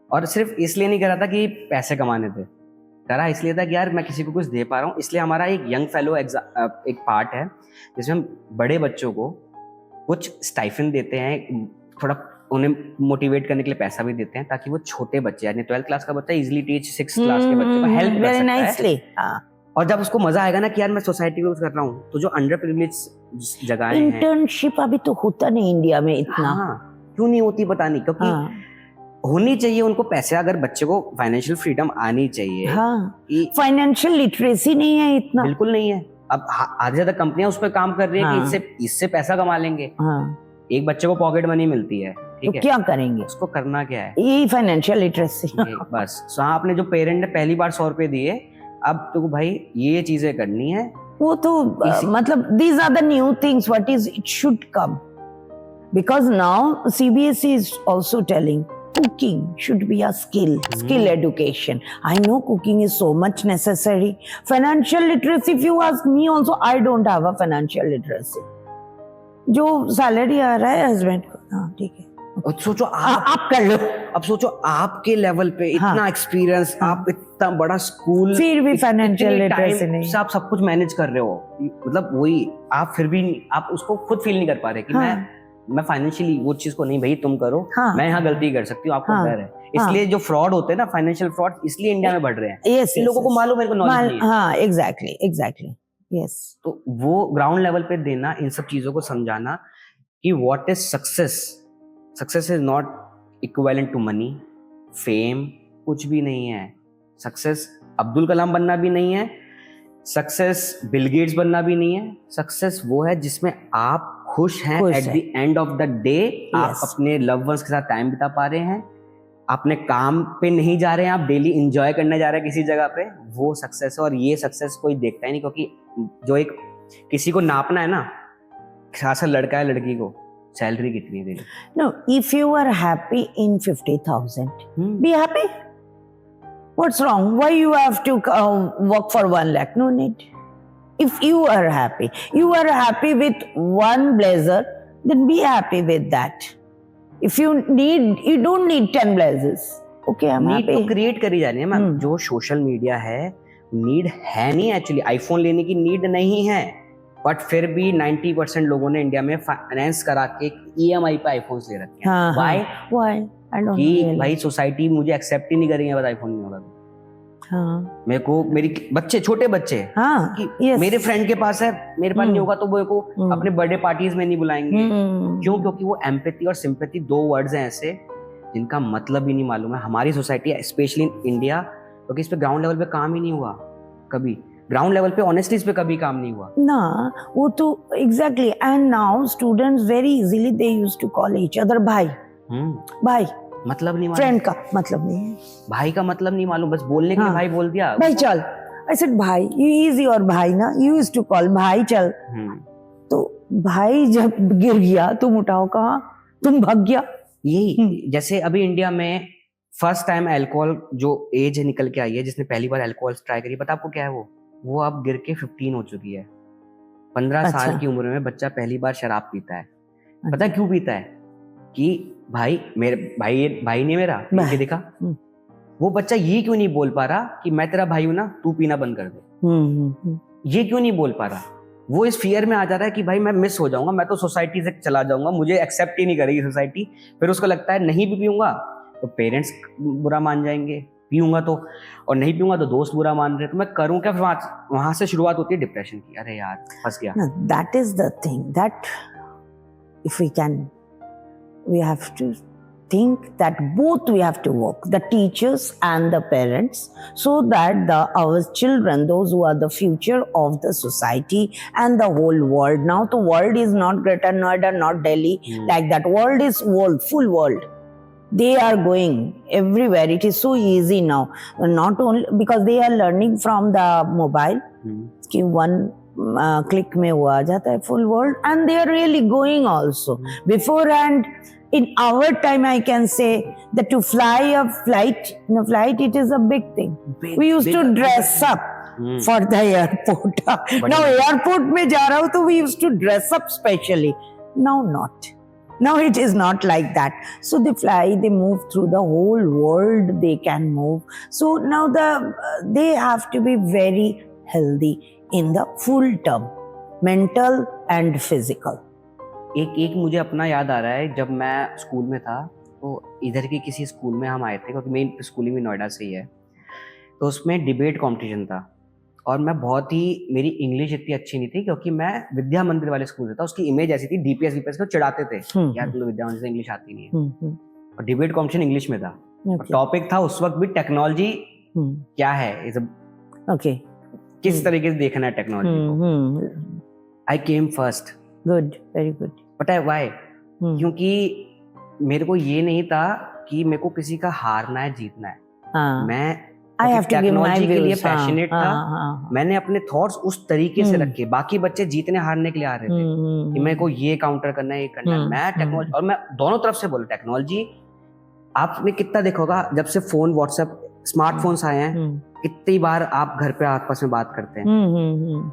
और सिर्फ इसलिए नहीं करा था कि पैसे कमाने थे, करा इसलिए था कि यार मैं किसी को कुछ दे पा रहा हूँ। इसलिए हमारा एक यंग फेलो एक पार्ट है जिसमें हम बड़े बच्चों को कुछ स्टाइफन देते हैं, थोड़ा उन्हें मोटिवेट करने के लिए पैसा भी देते हैं, ताकि वो छोटे बच्चे, यानी 12th क्लास का बच्चा इजीली टीच 6th क्लास के बच्चे को हेल्प कर सकता है। और जब उसको मजा आएगा ना कि यार मैं सोसाइटी में कुछ कर रहा हूँ, तो जो अंडर प्रिविलेज जगहें हैं, इंटर्नशिप अभी तो होता नहीं इंडिया में इतना। हाँ, क्यों नहीं होती पता नहीं, क्योंकि होनी चाहिए उनको पैसे, अगर बच्चे को फाइनेंशियल फ्रीडम आनी चाहिए। हाँ, कि फाइनेंशियल लिटरेसी नहीं है इतना। बिल्कुल नहीं है। अब आधी ज्यादा कंपनियां उस पर काम कर रही है हाँ। कि इससे पैसा कमा लेंगे। हाँ, एक बच्चे को पॉकेट मनी मिलती है, तो ठीक है, क्या करेंगे? उसको करना क्या है? यही फाइनेंशियल लिटरेसी। ये बस आपने जो पेरेंट ने पहली बार 100 रुपए दिए, अब तो भाई ये चीजें करनी है। वो तो मतलब these are the new things what is it should come, because now CBSE is also telling cooking should be a skill education. I know cooking is so much necessary. Financial literacy, if you ask me also, I don't have a financial literacy. जो salary आ रहा है husband को, हाँ ठीक है, और सोचो आप कर लो। अब सोचो आपके लेवल पे इतना एक्सपीरियंस, आप इतना बड़ा स्कूल, फिर भी फाइनेंशियल लिटरेसी नहीं। आप सब कुछ मैनेज कर रहे हो, मतलब वही आप फिर भी आप उसको खुद फील नहीं कर पा रहे कि मैं फाइनेंशियली वो चीज को नहीं, भाई तुम करो, मैं यहाँ गलती कर सकती हूँ, आपको डर है। इसलिए जो फ्रॉड होते हैं ना, फाइनेंशियल फ्रॉड, इसलिए इंडिया में बढ़ रहे हैं। इन लोगों को मालूम है, इनको नॉलेज नहीं है। हाँ, एग्जैक्टली यस। तो वो ग्राउंड लेवल पे देना, इन सब चीजों को समझाना कि what is success. Success is not equivalent to money, fame, कुछ भी नहीं है। सक्सेस अब्दुल कलाम बनना भी नहीं है, सक्सेस बिल गेट्स बनना भी नहीं है। सक्सेस वो है जिसमें आप खुश हैं, at the end of the day आप अपने लव वंस के साथ टाइम बिता पा रहे हैं, अपने काम पे नहीं जा रहे हैं, आप डेली एंजॉय करने जा रहे हैं किसी जगह पे, वो सक्सेस है। और ये सक्सेस कोई देखता ही नहीं, क्योंकि जो एक किसी को नापना है ना, खासा लड़का है लड़की को, सैलरी कितनी दे। No, if you are happy in 50,000, be happy. What's wrong? Why you have to work for 1 lakh? No need. If you are happy with one blazer, then be happy with that. If you don't need 10 blazers. Okay, I'm need happy. तो create करी जानी है ma'am. जो social media है, need है नहीं actually. IPhone लेने की नीड नहीं है, बट फिर भी 90% लोगों ने इंडिया में फाइनेंस करा के EMI पे आईफोन्स ले रखे हैं। Why? I don't कि really. भाई सोसाइटी मुझे एक्सेप्ट ही नहीं करेंगे अगर आईफोन नहीं होगा तो। हाँ, मेरे को मेरी बच्चे, छोटे बच्चे, हाँ, कि yes. मेरे फ्रेंड के पास है, मेरे पास नहीं होगा तो वो मेरे को अपने बर्थडे पार्टीज में नहीं बुलाएंगे। क्यों? क्योंकि वो एम्पैथी और सिंपैथी 2 वर्ड्स हैं ऐसे जिनका मतलब ही नहीं मालूम है। हमारी सोसाइटी स्पेशली इन इंडिया, क्योंकि इस पे ग्राउंड लेवल पे काम ही नहीं हुआ कभी। ग्राउंड लेवल पे ऑनेस्टली इस पे कभी काम नहीं हुआ ना। वो तो exactly. And now students very easily they used to call each other भाई। भाई मतलब नहीं मालूम, फ्रेंड का मतलब नहीं है, भाई का मतलब नहीं मालूम, बस बोलने के लिए भाई बोल दिया, भाई चल। I said भाई, you is your भाई ना, you used to call भाई चल। तो भाई जब गिर गया तुम उठाओ कहाँ, तुम भाग गया। यही जैसे अभी इंडिया में फर्स्ट टाइम अल्कोहल जो एज निकल के आई है, जिसने पहली बार अल्कोहल ट्राई करी, पता आपको क्या है? वो अब गिर के 15 हो चुकी है। 15 साल की उम्र में बच्चा पहली बार शराब पीता है। पता है क्यों पीता है? कि भाई मेरे भाई नहीं मेरा पी के दिखा। वो बच्चा ये क्यों नहीं बोल पा रहा कि मैं तेरा भाई हूं ना, तू पीना बंद कर दे। ये क्यों नहीं बोल पा रहा? वो इस फियर में आ जा रहा है कि भाई मैं मिस हो जाऊंगा, मैं तो सोसाइटी से चला जाऊंगा, मुझे एक्सेप्ट ही नहीं करेगी सोसाइटी। फिर उसको लगता है नहीं भी पीऊंगा तो पेरेंट्स बुरा मान जाएंगे, पीऊंगा तो, और नहीं पीऊंगा तो दोस्त बुरा मान रहे, तो मैं करूं क्या? फिर वहां से शुरुआत होती है डिप्रेशन की। अरे यार फंस गया। That is the thing that if we can, we have to think that both we have to work, the teachers and the parents, so that our children, those who are the future of the society and the whole world. Now the world is not Greater Noida, not Delhi, like that. World is full world. They are going everywhere. It is so easy now, not only because they are learning from the mobile, कि one click में वो आ जाता है full world, and they are really going also. Beforehand, in our time, I can say that to fly a flight, in a flight, it is a big thing. We used to dress up for the airport. Now airport में जा रहा हूँ तो we used to dress up specially. Now not. Now it is not like that. So they fly, they move through the whole world. They can move. So now they have to be very healthy in the full term, mental and physical. एक मुझे अपना याद आ रहा है, जब मैं school में था तो इधर के किसी स्कूल में हम आए थे, क्योंकि मेरी स्कूलिंग भी नोएडा से ही है, तो उसमें डिबेट कंपटीशन था। और मैं बहुत ही, मेरी इंग्लिश इतनी अच्छी नहीं थी क्योंकि मैं विद्या मंदिर वाले स्कूल से था, उसकी इमेज ऐसी थी, डीपीएस वीपीएस को चिढ़ाते थे यार तुम विद्या मंदिर से इंग्लिश आती नहीं है, और डिबेट कॉम्पिटिशन इंग्लिश में था, टॉपिक था उस वक्त भी टेक्नोलॉजी क्या है, ओके, किस तरीके से देखना है technology. I came first. Good, very good. पता है व्हाई? क्योंकि मेरे को ये नहीं था कि मेरे को किसी का हारना है जीतना है, मैं टेक्नोलॉजी के लिए पैशनेट था, मैंने अपने थॉट्स उस तरीके से रखे, बाकी बच्चे जीतने हारने के लिए आ रहे थे कि मेरे को ये काउंटर करना है, ये करना है, मैं टेक्नोलॉजी, और मैं दोनों तरफ से बोला टेक्नोलॉजी। आपने कितना देखा होगा जब से फोन, व्हाट्सएप, स्मार्टफोन्स आए हैं, कितनी बार आप घर पे आपस में बात करते हैं।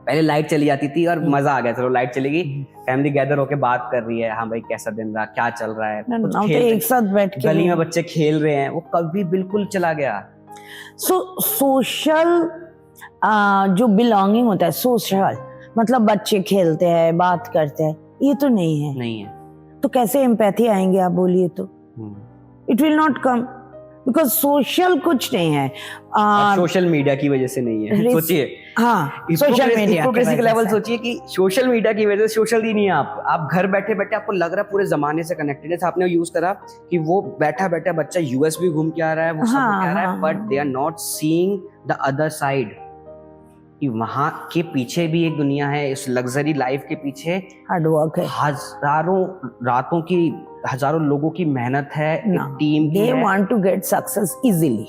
पहले लाइट चली जाती थी और मजा आ गया, चलो लाइट चलेगी, फैमिली गैदर होके बात कर रही है, हाँ भाई कैसा दिन रहा, क्या चल रहा है, कुछ एक साथ बैठ के गली में बच्चे खेल रहे हैं, वो कभी बिल्कुल चला गया। सोशल जो बिलोंगिंग होता है, सोशल मतलब बच्चे खेलते हैं, बात करते हैं, ये तो नहीं है। तो कैसे एम्पैथी आएंगे आप बोलिए तो? It will not come, because social कुछ नहीं है। सोशल मीडिया की वजह से नहीं है, सोचिए। हाँ, सोशल मीडिया के लेवल सोचिए कि सोशल मीडिया की वजह से सोशल ही नहीं है आप घर बैठे बैठे आपको लग रहा है पूरे जमाने से कनेक्टेड है। आपने यूज करा कि वो बैठा बैठा बच्चा यूएस भी घूम के आ रहा है, वो सब आ रहा है, but they are not seeing the other side, कि वहां के पीछे भी एक दुनिया है, इस लग्जरी लाइफ के पीछे हार्ड वर्क है, हजारों रातों की, हजारों लोगों की मेहनत है, एक टीम की है। They want to get success easily.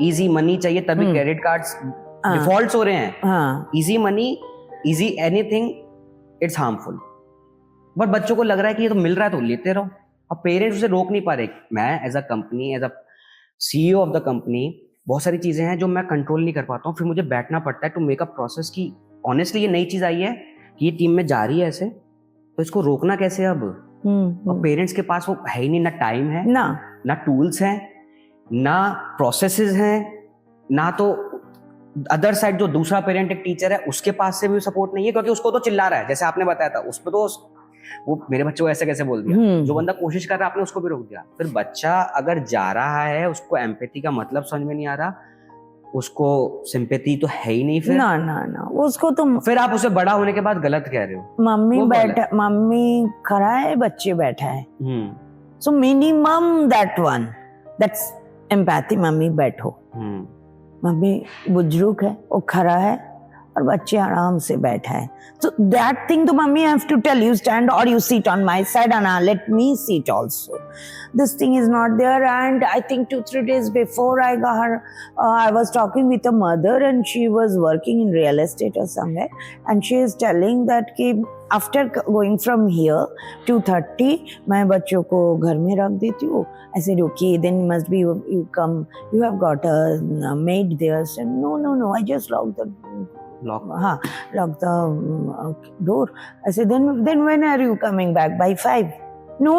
Easy money चाहिए, तभी क्रेडिट कार्ड्स डिफॉल्ट्स हो रहे हैं। Easy money, easy anything, it's harmful. But बच्चों को लग रहा है कि ये तो मिल रहा है तो लेते रहो, अब पेरेंट्स उसे रोक नहीं पा रहे। मैं as a company, as a CEO of the company, बहुत सारी चीजें हैं जो मैं कंट्रोल नहीं कर पाता हूँ, फिर मुझे बैठना पड़ता है टू मेक अ प्रोसेस की ऑनेस्टली ये नई चीज आई है कि ये टीम में जा रही है ऐसे, तो इसको रोकना कैसे अब? और पेरेंट्स के पास वो है ही नहीं, ना टाइम है, ना टूल्स हैं, ना प्रोसेसेस हैं, ना तो अदर साइड जो दूसरा पेरेंट एक टीचर है उसके पास से भी सपोर्ट नहीं है, क्योंकि उसको तो चिल्ला रहा है, जैसे आपने बताया था, उस पर तो वो मेरे बच्चे को ऐसे कैसे बोल दिया, जो बंदा कोशिश कर रहा है आपने उसको भी रोक दिया। फिर बच्चा अगर जा रहा है, उसको एम्पैथी का मतलब समझ में नहीं आ रहा, उसको सिंपैथी तो है ही नहीं, फिर ना उसको तो फिर आप उसे बड़ा होने के बाद गलत कह रहे हो। मम्मी खड़ा है, बच्चे बैठा है, so minimum that's empathy. Mummy बैठो, मम्मी बुजुर्ग है, वो खड़ा है और बच्चे आराम से बैठा है, so that thing to mummy I have to tell you, stand or you sit on my side and let me sit also. This thing is not there. And I think 2-3 days before I got her, I was talking with a mother and she was working in real estate or somewhere, and she is telling that कि after going from here 2:30 मैं बच्चों को घर में रख देती हूँ। I said okay, then must be you come, you have got a maid there. I said no, I just locked the lock the door. I said then when are you coming back? By 5? No,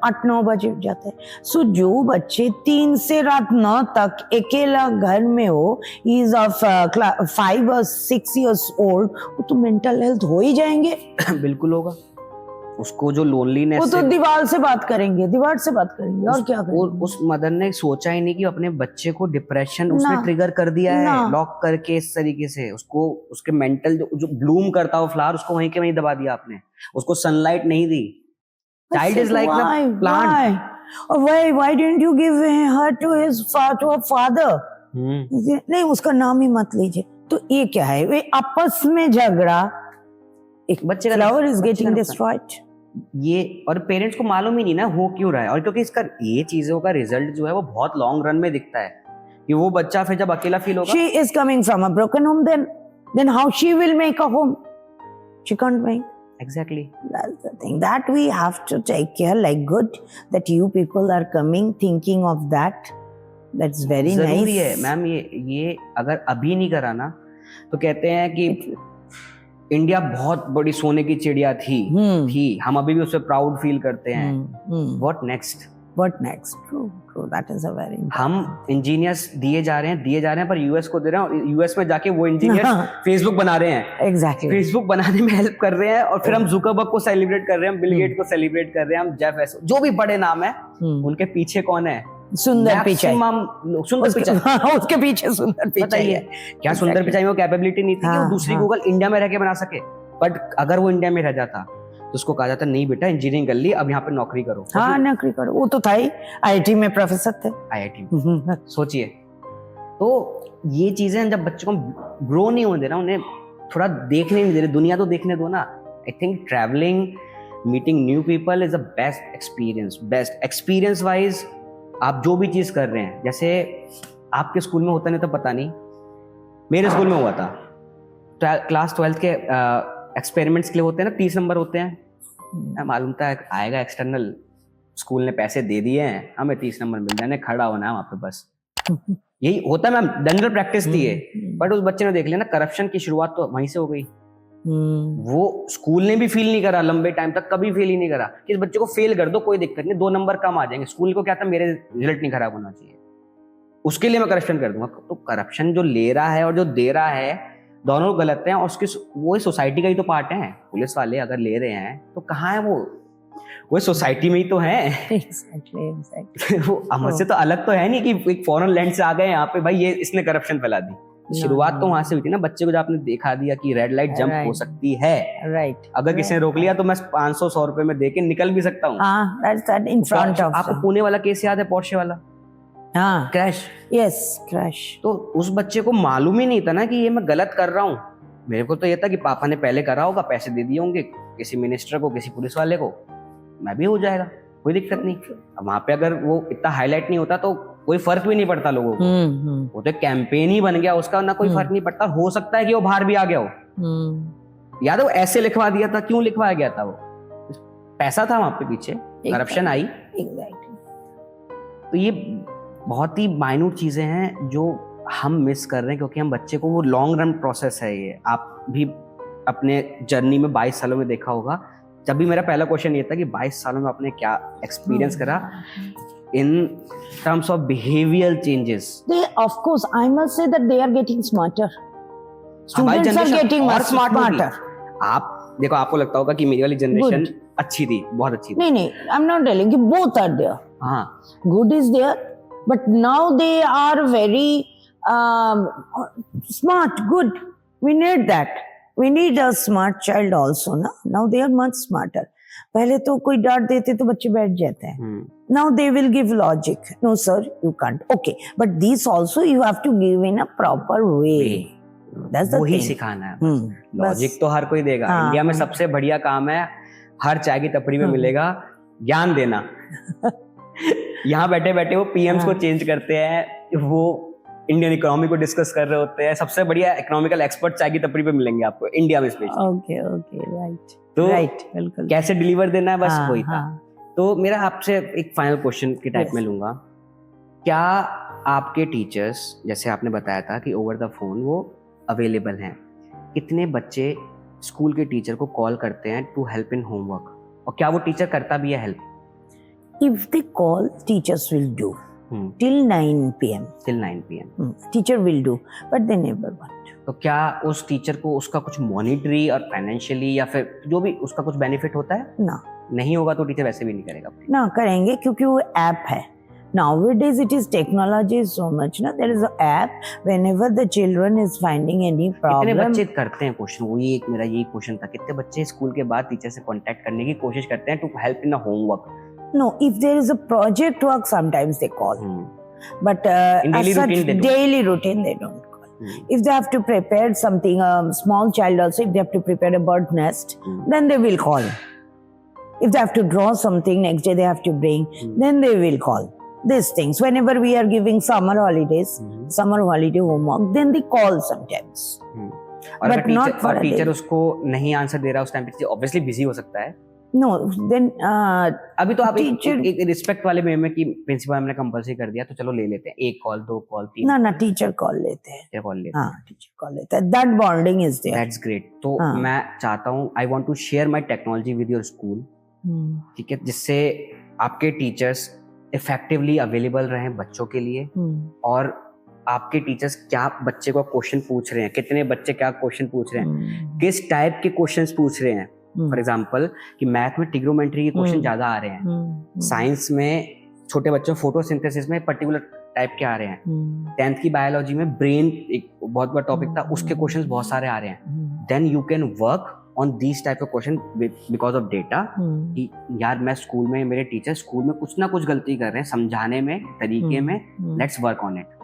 8-9 बजे जाते हैं। सो जो बच्चे 3 से रात 9 तक अकेला घर में हो, is of 5 or 6 years old, वो तो मेंटल हेल्थ हो ही जाएंगे। बिल्कुल होगा, उसको जो लोनलीनेस, वो तो दीवार से बात करेंगे और क्या करेंगे। उस मदर ने सोचा ही नहीं कि अपने बच्चे को डिप्रेशन उसने ट्रिगर कर दिया है, लॉक करके इस तरीके से उसको, उसके मेंटल जो ब्लूम करता हो फ्लावर, उसको वहीं के वहीं दबा दिया आपने, उसको सनलाइट नहीं दी। Child is like a plant. Why didn't you give her to his father? नहीं, उसका नाम ही मत लीजिए। तो ये क्या है, वे आपस में झगड़ा, एक बच्चे का फ्लावर इज गेटिंग डिस्ट्रॉयड। ये और पेरेंट्स को मालूम ही नहीं ना हो क्यों रहा है, और क्योंकि इसका ये चीजों का रिजल्ट जो है वो बहुत लॉन्ग रन में दिखता है कि वो बच्चा फिर जब अकेला फील होगा, she is coming from a broken home, then how she will make a home? She can't make. Exactly. That's the thing that we have to take care. Like good that you people are coming thinking of that. That's very nice. जरूरी है ma'am, ये अगर अभी नहीं करा ना, तो कहते हैं कि इंडिया बहुत बड़ी सोने की चिड़िया थी, हम अभी भी उससे प्राउड फील करते हैं। What next? True. That is a very important. हम इंजीनियर्स दिए जा रहे हैं, पर यूएस को दे रहे हैं, और यूएस में जाके वो इंजीनियर फेसबुक बना रहे हैं। Exactly. फेसबुक बनाने में हेल्प कर रहे हैं, और फिर हम जुकरबर्ग को सेलिब्रेट कर रहे हैं, हम बिल गेट को सेलिब्रेट कर रहे हैं, हम जेफ बेजोस, जो भी बड़े नाम है, उनके पीछे कौन है? सुंदर पिचाई, सुंदर पिचाई, उसके पीछे सुंदर पिचाई बताइए है। क्या सुंदर पिचाई में वो कैपेबिलिटी नहीं थी कि वो हाँ, दूसरी हाँ। गूगल इंडिया में रह के बना सके। बट अगर वो इंडिया में रह जाता तो उसको कहा जाता नहीं बेटा इंजीनियरिंग कर ली, अब यहाँ पे नौकरी करो। हाँ नौकरी करो, वो तो था ही, आईआईटी में प्रोफेसर थे। आईआईटी में सोचिए। तो ये चीजें जब बच्चों को ग्रो नहीं होने दे रहा, उन्हें थोड़ा देखने नहीं दे रहे, दुनिया तो देखने दो ना। I think travelling, meeting new people is the best experience. Best experience wise आप जो भी चीज कर रहे हैं, जैसे आपके स्कूल में होता नहीं तो पता नहीं, मेरे स्कूल में हुआ था। क्लास 12 के एक्सपेरिमेंट्स के लिए होते हैं ना, 30 नंबर होते हैं। मालूम था आएगा एक्सटर्नल, स्कूल ने पैसे दे दिए हैं, हमें 30 नंबर मिल जाने, खड़ा होना है वहां पे बस। यही होता मैम, जनरल प्रैक्टिस थी है। बट उस बच्चे ने देख लिया ना, करप्शन की शुरुआत तो वहीं से हो गई। वो स्कूल ने भी फील नहीं करा लंबे टाइम तक, कभी फील ही नहीं करा कि इस बच्चे को फेल कर दो, कोई दिक्कत नहीं, 2 नंबर कम आ जाएंगे। स्कूल को क्या था, मेरे रिजल्ट नहीं खराब होना चाहिए, उसके लिए मैं करप्शन कर दूंगा। तो करप्शन जो ले रहा है और जो दे रहा है, दोनों गलत हैं। और उसकी वो सोसाइटी का ही तो पार्ट है। पुलिस वाले अगर ले रहे हैं तो कहाँ है वो सोसाइटी में ही तो है। Exactly. वो हमसे तो अलग तो है नहीं कि एक फॉरेन लैंड से आ गए यहाँ पे, भाई ये इसने करप्शन फैला दी। शुरुआत तो वहां से हुई थी ना, बच्चे को जब आपने दिखा दिया कि रेड लाइट जंप हो सकती है, राइट। अगर किसी ने रोक लिया तो मैं 500-100 रुपए में देके निकल भी सकता हूँ। इन फ्रंट ऑफ आपको पुणे वाला केस याद है, पोर्शे वाला क्रैश? Yes, crash. तो उस बच्चे को मालूम ही नहीं था ना कि ये मैं गलत कर रहा हूँ। मेरे को तो ये था कि पापा ने पहले करा होगा, पैसे दे दिए होंगे किसी मिनिस्टर को, किसी पुलिस वाले को, मैं भी हो जाएगा, कोई दिक्कत नहीं। अब वहां पे अगर वो इतना हाईलाइट नहीं होता तो कोई फर्क भी नहीं पड़ता लोगों को। वो तो कैंपेन ही बन गया उसका, ना कोई फर्क नहीं पड़ता। हो सकता है कि वो बाहर भी आ गया हो। याद है वो ऐसे लिखवा दिया था, क्यों लिखवाया गया था? वो पैसा था वहां पे पीछे, करप्शन आई। तो ये बहुत ही माइन्यूट चीजें हैं जो हम मिस कर रहे हैं, क्योंकि हम बच्चे को, वो लॉन्ग रन प्रोसेस है ये। आप भी अपने जर्नी में 22 सालों में देखा होगा। जब भी मेरा पहला क्वेश्चन ये था कि 22 सालों में आपने क्या एक्सपीरियंस करा in terms of behavioral changes? They, of course, I must say that they are getting smarter. Students are getting much smarter. आप देखो, आपको लगता होगा कि मेरी वाली जनरेशन अच्छी थी, बहुत अच्छी थी। नहीं, I'm not telling you, both are there. हाँ, good is there, but now they are very smart, good. We need that. We need a smart child also, na? Now they are much smarter. पहले तो कोई डांट देते तो बच्चे बैठ जाते हैं। Now they will give logic. No sir, you can't. Okay, but this also you have to give in a proper way. That's the वही thing. सिखाना है। लॉजिक तो हर कोई देगा। इंडिया में सबसे बढ़िया काम है, हर चाय की टपरी में मिलेगा ज्ञान देना। यहाँ बैठे बैठे वो पीएम्स को चेंज करते हैं, वो इंडियन इकोनॉमी को डिस्कस कर रहे होते हैं। सबसे बढ़िया इकोनॉमिकल एक्सपर्ट चाय की टपरी पे मिलेंगे आपको इंडिया में स्पेशली। Okay, right. तो बिल्कुल। कैसे डिलीवर देना है, बस वही था। तो मेरा आपसे एक फाइनल क्वेश्चन के टाइप में लूंगा, क्या आपके टीचर्स, जैसे आपने बताया था कि ओवर द फोन वो अवेलेबल हैं, कितने बच्चे स्कूल के टीचर को कॉल करते हैं टू हेल्प इन होमवर्क, और क्या वो टीचर करता भी है help? If they call, teachers will do. Till 9 p.m. Till 9 p.m. Teacher will do, but they never want. तो क्या उस टीचर को उसका कुछ मॉनिटरी और फाइनेंशियली या फिर जो भी उसका कुछ बेनिफिट होता है? ना, नहीं होगा तो टीचर वैसे भी नहीं करेगा ना करेंगे, क्योंकि वो ऐप है। Nowadays it is technology is so much, ना, there is an app whenever the children is finding any problem. कितने बच्चे करते हैं क्वेश्चन, वो ये मेरा यही क्वेश्चन था, कितने बच्चे स्कूल के बाद टीचर से कांटेक्ट करने की कोशिश करते हैं to help in a homework? No, if there is a project work, sometimes they call. But in daily routine, daily routine, they don't call. If they have to prepare something, a small child also, if they have to prepare a bird nest, then they will call. If they have to draw something, next day they have to bring, then they will call. These things. Whenever we are giving summer holidays, summer holiday homework, then they call sometimes. और but not for teacher उसको नहीं answer दे रहा उस time पे, obviously busy हो सकता है। No, then अभी तो आप एक रिस्पेक्ट वाले वे में कि प्रिंसिपल हमने कंपल्सरी कर दिया तो चलो ले लेते हैं, 1 कॉल 2 कॉल 3। ना, टीचर कॉल लेते हैं। टीचर कॉल लेते हैं। हाँ, टीचर कॉल लेता है। That bonding is there. That's great. तो मैं चाहता हूँ, I want to share my technology with your school, ठीक है, जिससे आपके टीचर्स इफेक्टिवली अवेलेबल रहें बच्चों के लिए, और आपके टीचर्स क्या बच्चे को क्वेश्चन पूछ रहे हैं, कितने बच्चे क्या क्वेश्चन पूछ रहे हैं, किस टाइप के क्वेश्चंस पूछ रहे हैं। फॉर एग्जाम्पल कि मैथ में ट्रिग्नोमेट्री के क्वेश्चन ज्यादा आ रहे हैं, साइंस में छोटे बच्चों फोटोसिंथेसिस में पर्टिकुलर टाइप के आ रहे हैं। 10th की बायोलॉजी में ब्रेन एक बहुत बड़ा टॉपिक था, उसके क्वेश्चंस बहुत सारे आ रहे हैं। Then you can work on these type of question because of data कि यार मैं स्कूल में, मेरे टीचर स्कूल में कुछ ना कुछ गलती कर रहे हैं समझाने में, तरीके में, let's work on it.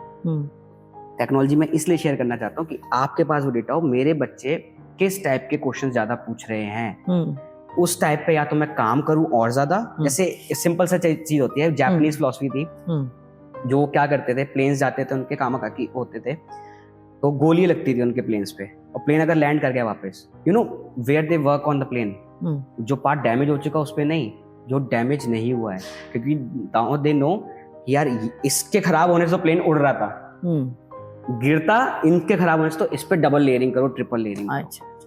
Technology में इसलिए शेयर करना चाहता हूँ कि आपके पास वो डेटा हो, मेरे बच्चे किस टाइप के क्वेश्चन ज्यादा पूछ रहे हैं, उस टाइप पे या तो मैं काम करूं और ज्यादा। जैसे सिंपल सा चीज होती है, जापानीज फिलॉसफी थी, जो क्या करते थे, प्लेन्स जाते थे, उनके कामाकाकी होते थे, तो गोली लगती थी उनके प्लेन्स पे, और प्लेन अगर लैंड कर गया वापस, you know where they work on the plane, जो पार्ट डैमेज हो चुका उस पे नहीं, जो डैमेज नहीं हुआ है, क्योंकि दे नो यार इसके खराब होने से तो प्लेन उड़ रहा था, गिरता, इनके खराब होने से तो इस पे डबल लेयरिंग करो, triple layering.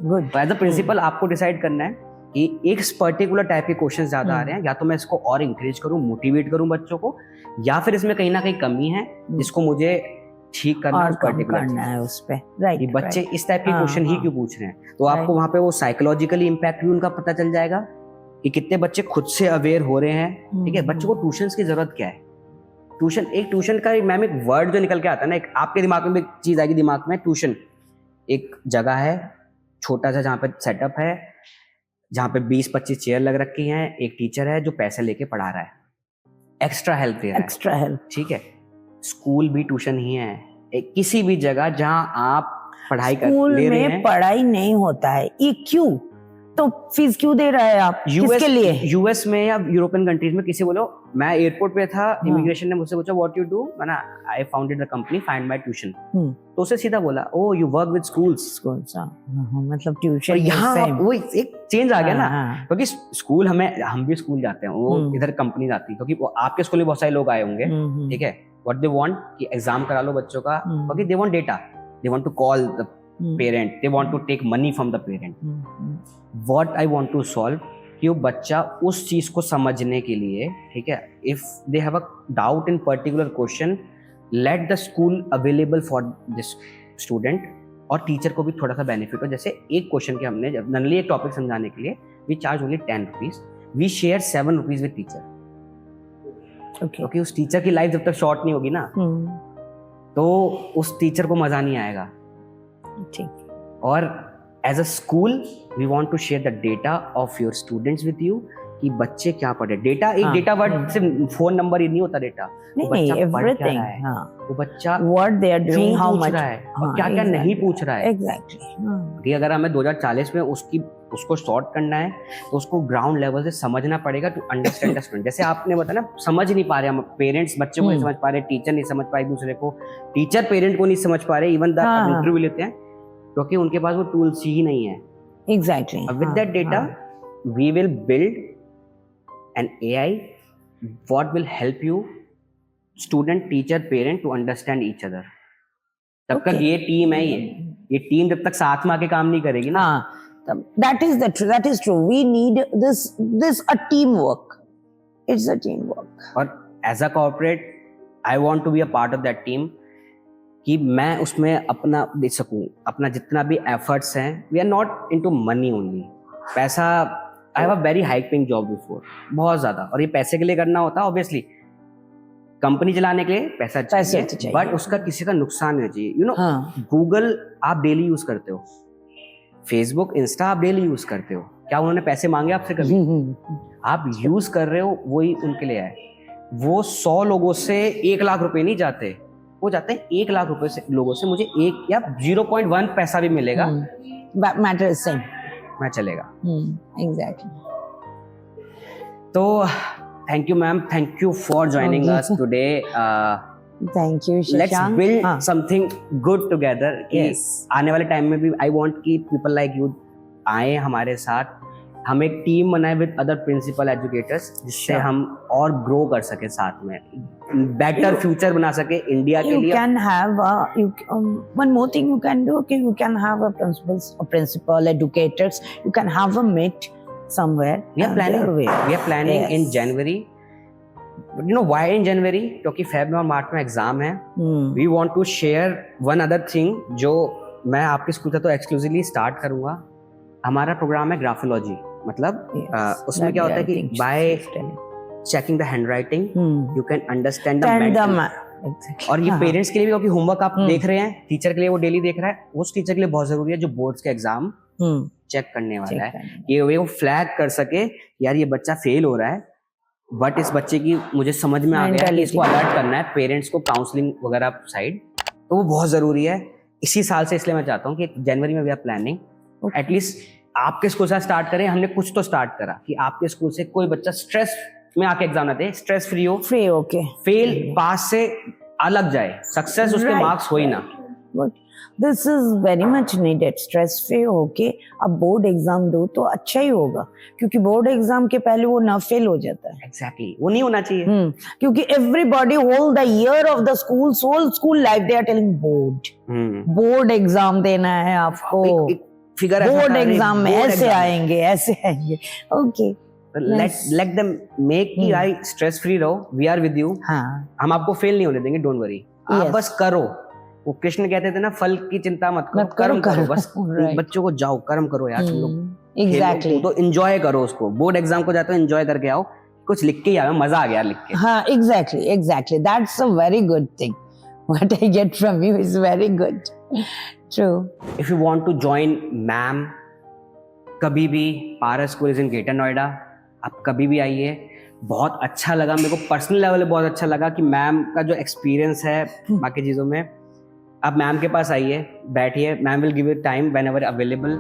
Good. As a principal आपको डिसाइड करना है कि एक पर्टिकुलर टाइप के क्वेश्चन ज्यादा आ रहे हैं, या तो मैं इसको और इंकरेज करूं, मोटिवेट करूं बच्चों को, या फिर इसमें कहीं ना कहीं कमी है जिसको मुझे ठीक करना और पर्टिकुलर करना है उस पे। राइट, कि बच्चे इस टाइप के क्वेश्चन ही क्यों पूछ रहे हैं, तो आपको वहां पे वो साइकोलॉजिकली इम्पैक्ट भी उनका पता चल जाएगा कि कितने बच्चे खुद से अवेयर हो रहे हैं। ठीक है, बच्चों को ट्यूशंस की जरूरत क्या है? ट्यूशन का मैम एक वर्ड जो निकल के आता है ना, एक आपके दिमाग में भी एक चीज आएगी दिमाग में, ट्यूशन एक जगह है छोटा सा जहाँ पे सेटअप है, जहाँ पे 20-25 चेयर लग रखी हैं, एक टीचर है जो पैसे लेके पढ़ा रहा है, एक्स्ट्रा हेल्प दे रहा है, एक्स्ट्रा हेल्प। ठीक है, स्कूल भी ट्यूशन ही है। एक किसी भी जगह जहाँ आप पढ़ाई कर ले रहे हैं, स्कूल में पढ़ाई नहीं होता है, ये क्यों? तो फीस क्यों दे रहे हैं आप? किसके लिए? यूएस में या यूरोपियन कंट्रीज में किसी बोलो, मैं एयरपोर्ट पे था, इमिग्रेशन ने मुझसे पूछा व्हाट यू डू, मैंने I founded the company find my tuition, तो उसे सीधा बोला oh you work with schools, मतलब ट्यूशन। यहाँ वो एक चेंज आ गया ना, क्योंकि स्कूल हम भी स्कूल जाते हैं, वो इधर कंपनी जाती है, क्योंकि वो आपके स्कूल में बहुत सारे लोग आए होंगे, ठीक है, व्हाट दे वांट कि एग्जाम करा लो बच्चों का, क्योंकि they want data, they want to call the parent, they want to take money from the parent. What I want to solve कि वो बच्चा उस चीज को समझने के लिए, ठीक है, if they have a doubt in particular question, let the school available for this student, और टीचर को भी थोड़ा सा बेनिफिट हो। जैसे एक क्वेश्चन के हमने जनरली एक टॉपिक समझाने के लिए we charge only 10 rupees, we share 7 rupees with teacher, क्योंकि उस टीचर की लाइफ जब तक शॉर्ट नहीं होगी ना, तो उस टीचर को मजा नहीं आएगा। ठीक। और as a school we want to share the data of your students with you, कि बच्चे क्या पढ़े। डेटा एक डेटा वर्ड सिर्फ फोन नंबर ही नहीं होता डेटा, नहीं, बच्चा पढ़ क्या everything, रहा है, वो बच्चा what they are doing, how much रहा है, और क्या क्या नहीं पूछ रहा है। एग्जैक्टली। कि अगर हमें 2040 में उसको सॉर्ट करना है, तो उसको ग्राउंड लेवल से समझना पड़ेगा टू अंडरस्टैंड द स्टूडेंट। जैसे आपने बताया ना, समझ नहीं पा रहे हम, पेरेंट्स बच्चे को नहीं समझ पा रहे, टीचर नहीं समझ पाए दूसरे को, टीचर पेरेंट को नहीं समझ पा रहे, इवन द इंटरव्यू लेते हैं, क्योंकि उनके पास वो टूल्स ही नहीं है। Exactly. With that data we will build an AI what will help you student, teacher, parent to understand each other. तब तक ये टीम है, ये टीम जब तक साथ में आके काम नहीं करेगी ना, that is true. We need this a teamwork. It's a teamwork. और as a corporate I want to be a part of that team, कि मैं उसमें अपना दे सकूं, अपना जितना भी एफर्ट्स हैं, we are not into money only, पैसा, I have a very high paying job before, बहुत ज्यादा, और ये पैसे के लिए करना होता है, ऑब्वियसली कंपनी चलाने के लिए पैसा चाहिए, बट उसका किसी का नुकसान नहीं चाहिए। यू नो, गूगल आप डेली यूज करते हो, फेसबुक, इंस्टा आप डेली यूज करते हो, क्या उन्होंने पैसे मांगे आपसे कभी? आप यूज कर रहे हो, वही उनके लिए है। वो 100 लोगों से 1 लाख रुपए नहीं जाते, वो जाते हैं 1 लाख रुपए से लोगों से, मुझे 1 या 0.1 पैसा भी मिलेगा, मैटर इज सेम, मैं चलेगा। एग्जैक्टली। तो thank you ma'am, thank you for joining us today. Thank you. Let's build something good together. आने वाले टाइम में भी आई वांट कि पीपल लाइक यू आए हमारे साथ, हम एक टीम बनाए विद अदर प्रिंसिपल एजुकेटर्स, जिससे हम और ग्रो कर सके, साथ में बेटर फ्यूचर बना सके इंडिया के लिए। You can have one more thing you can do. Okay, you can have a principal, educators. You can have a meet somewhere. We are planning yes. in January. But you know why in January? क्योंकि Feb और March में exam है। We want to share one other thing जो मैं आपके school से तो exclusively start करूंगा। हमारा प्रोग्राम है ग्राफोलॉजी, मतलब उसमें क्या होता है कि bye checking the handwriting, you can understand the And the mental. exactly. और ये हाँ. पेरेंट्स के लिए भी, क्योंकि होमवर्क आप देख रहे हैं, टीचर के लिए वो डेली देख रहा है, उस टीचर के लिए बहुत जरूरी है जो बोर्ड्स के एग्जाम चेक करने वाला है, ये वो फ्लैग कर सके यार ये बच्चा फेल हो रहा है, बट इस बच्चे की मुझे समझ में आ गया कि इसको अलर्ट करना है, पेरेंट्स को काउंसलिंग वगैरह साइड, तो वो बहुत जरूरी है इसी साल से। इसलिए मैं चाहता हूँ कि जनवरी में वी आर प्लानिंग एटलीस्ट आपके स्कूल से स्टार्ट करें। हमने कुछ तो स्टार्ट करा कि आपके स्कूल से कोई बच्चा स्ट्रेस में आके एग्जाम ना दे, स्ट्रेस फ्री हो, फ्री ओके, फेल पास से अलग जाए, सक्सेस उसके मार्क्स हो ही ना। This is very much needed, stress free होके अब बोर्ड एग्जाम दो तो अच्छा ही होगा, क्योंकि बोर्ड एग्जाम के पहले वो ना फेल हो जाता है। एग्जैक्टली, वो नहीं होना चाहिए। क्योंकि everybody whole the year of the whole school life they are telling board exam देना है आपको, फिगर बोर्ड एग्जाम में ऐसे आएंगे ओके, लेट देम मेक कि आई स्ट्रेस फ्री रहो, वी आर विद यू, हम आपको फेल नहीं होने देंगे, डोंट वरी, आप बस करो। वो कृष्ण कहते थे ना, फल की चिंता मत करो, कर्म करो बस। बच्चों को जाओ कर्म करो यार, तुम लोग एग्जैक्टली तो एंजॉय करो उसको, बोर्ड एग्जाम को जाते हो एंजॉय करके आओ, कुछ लिख के आओ, मजा आ गया लिख के। हाँ exactly that's a very good thing, what I get from you is very good, true. If you want to join ma'am, कभी भी Paras school is in greater Noida, आप कभी भी आइए। बहुत अच्छा लगा मेरे को, पर्सनल लेवल पे बहुत अच्छा लगा कि मैम का जो एक्सपीरियंस है बाकी चीज़ों में, आप मैम के पास आइए, बैठिए, ma'am will give you time whenever available.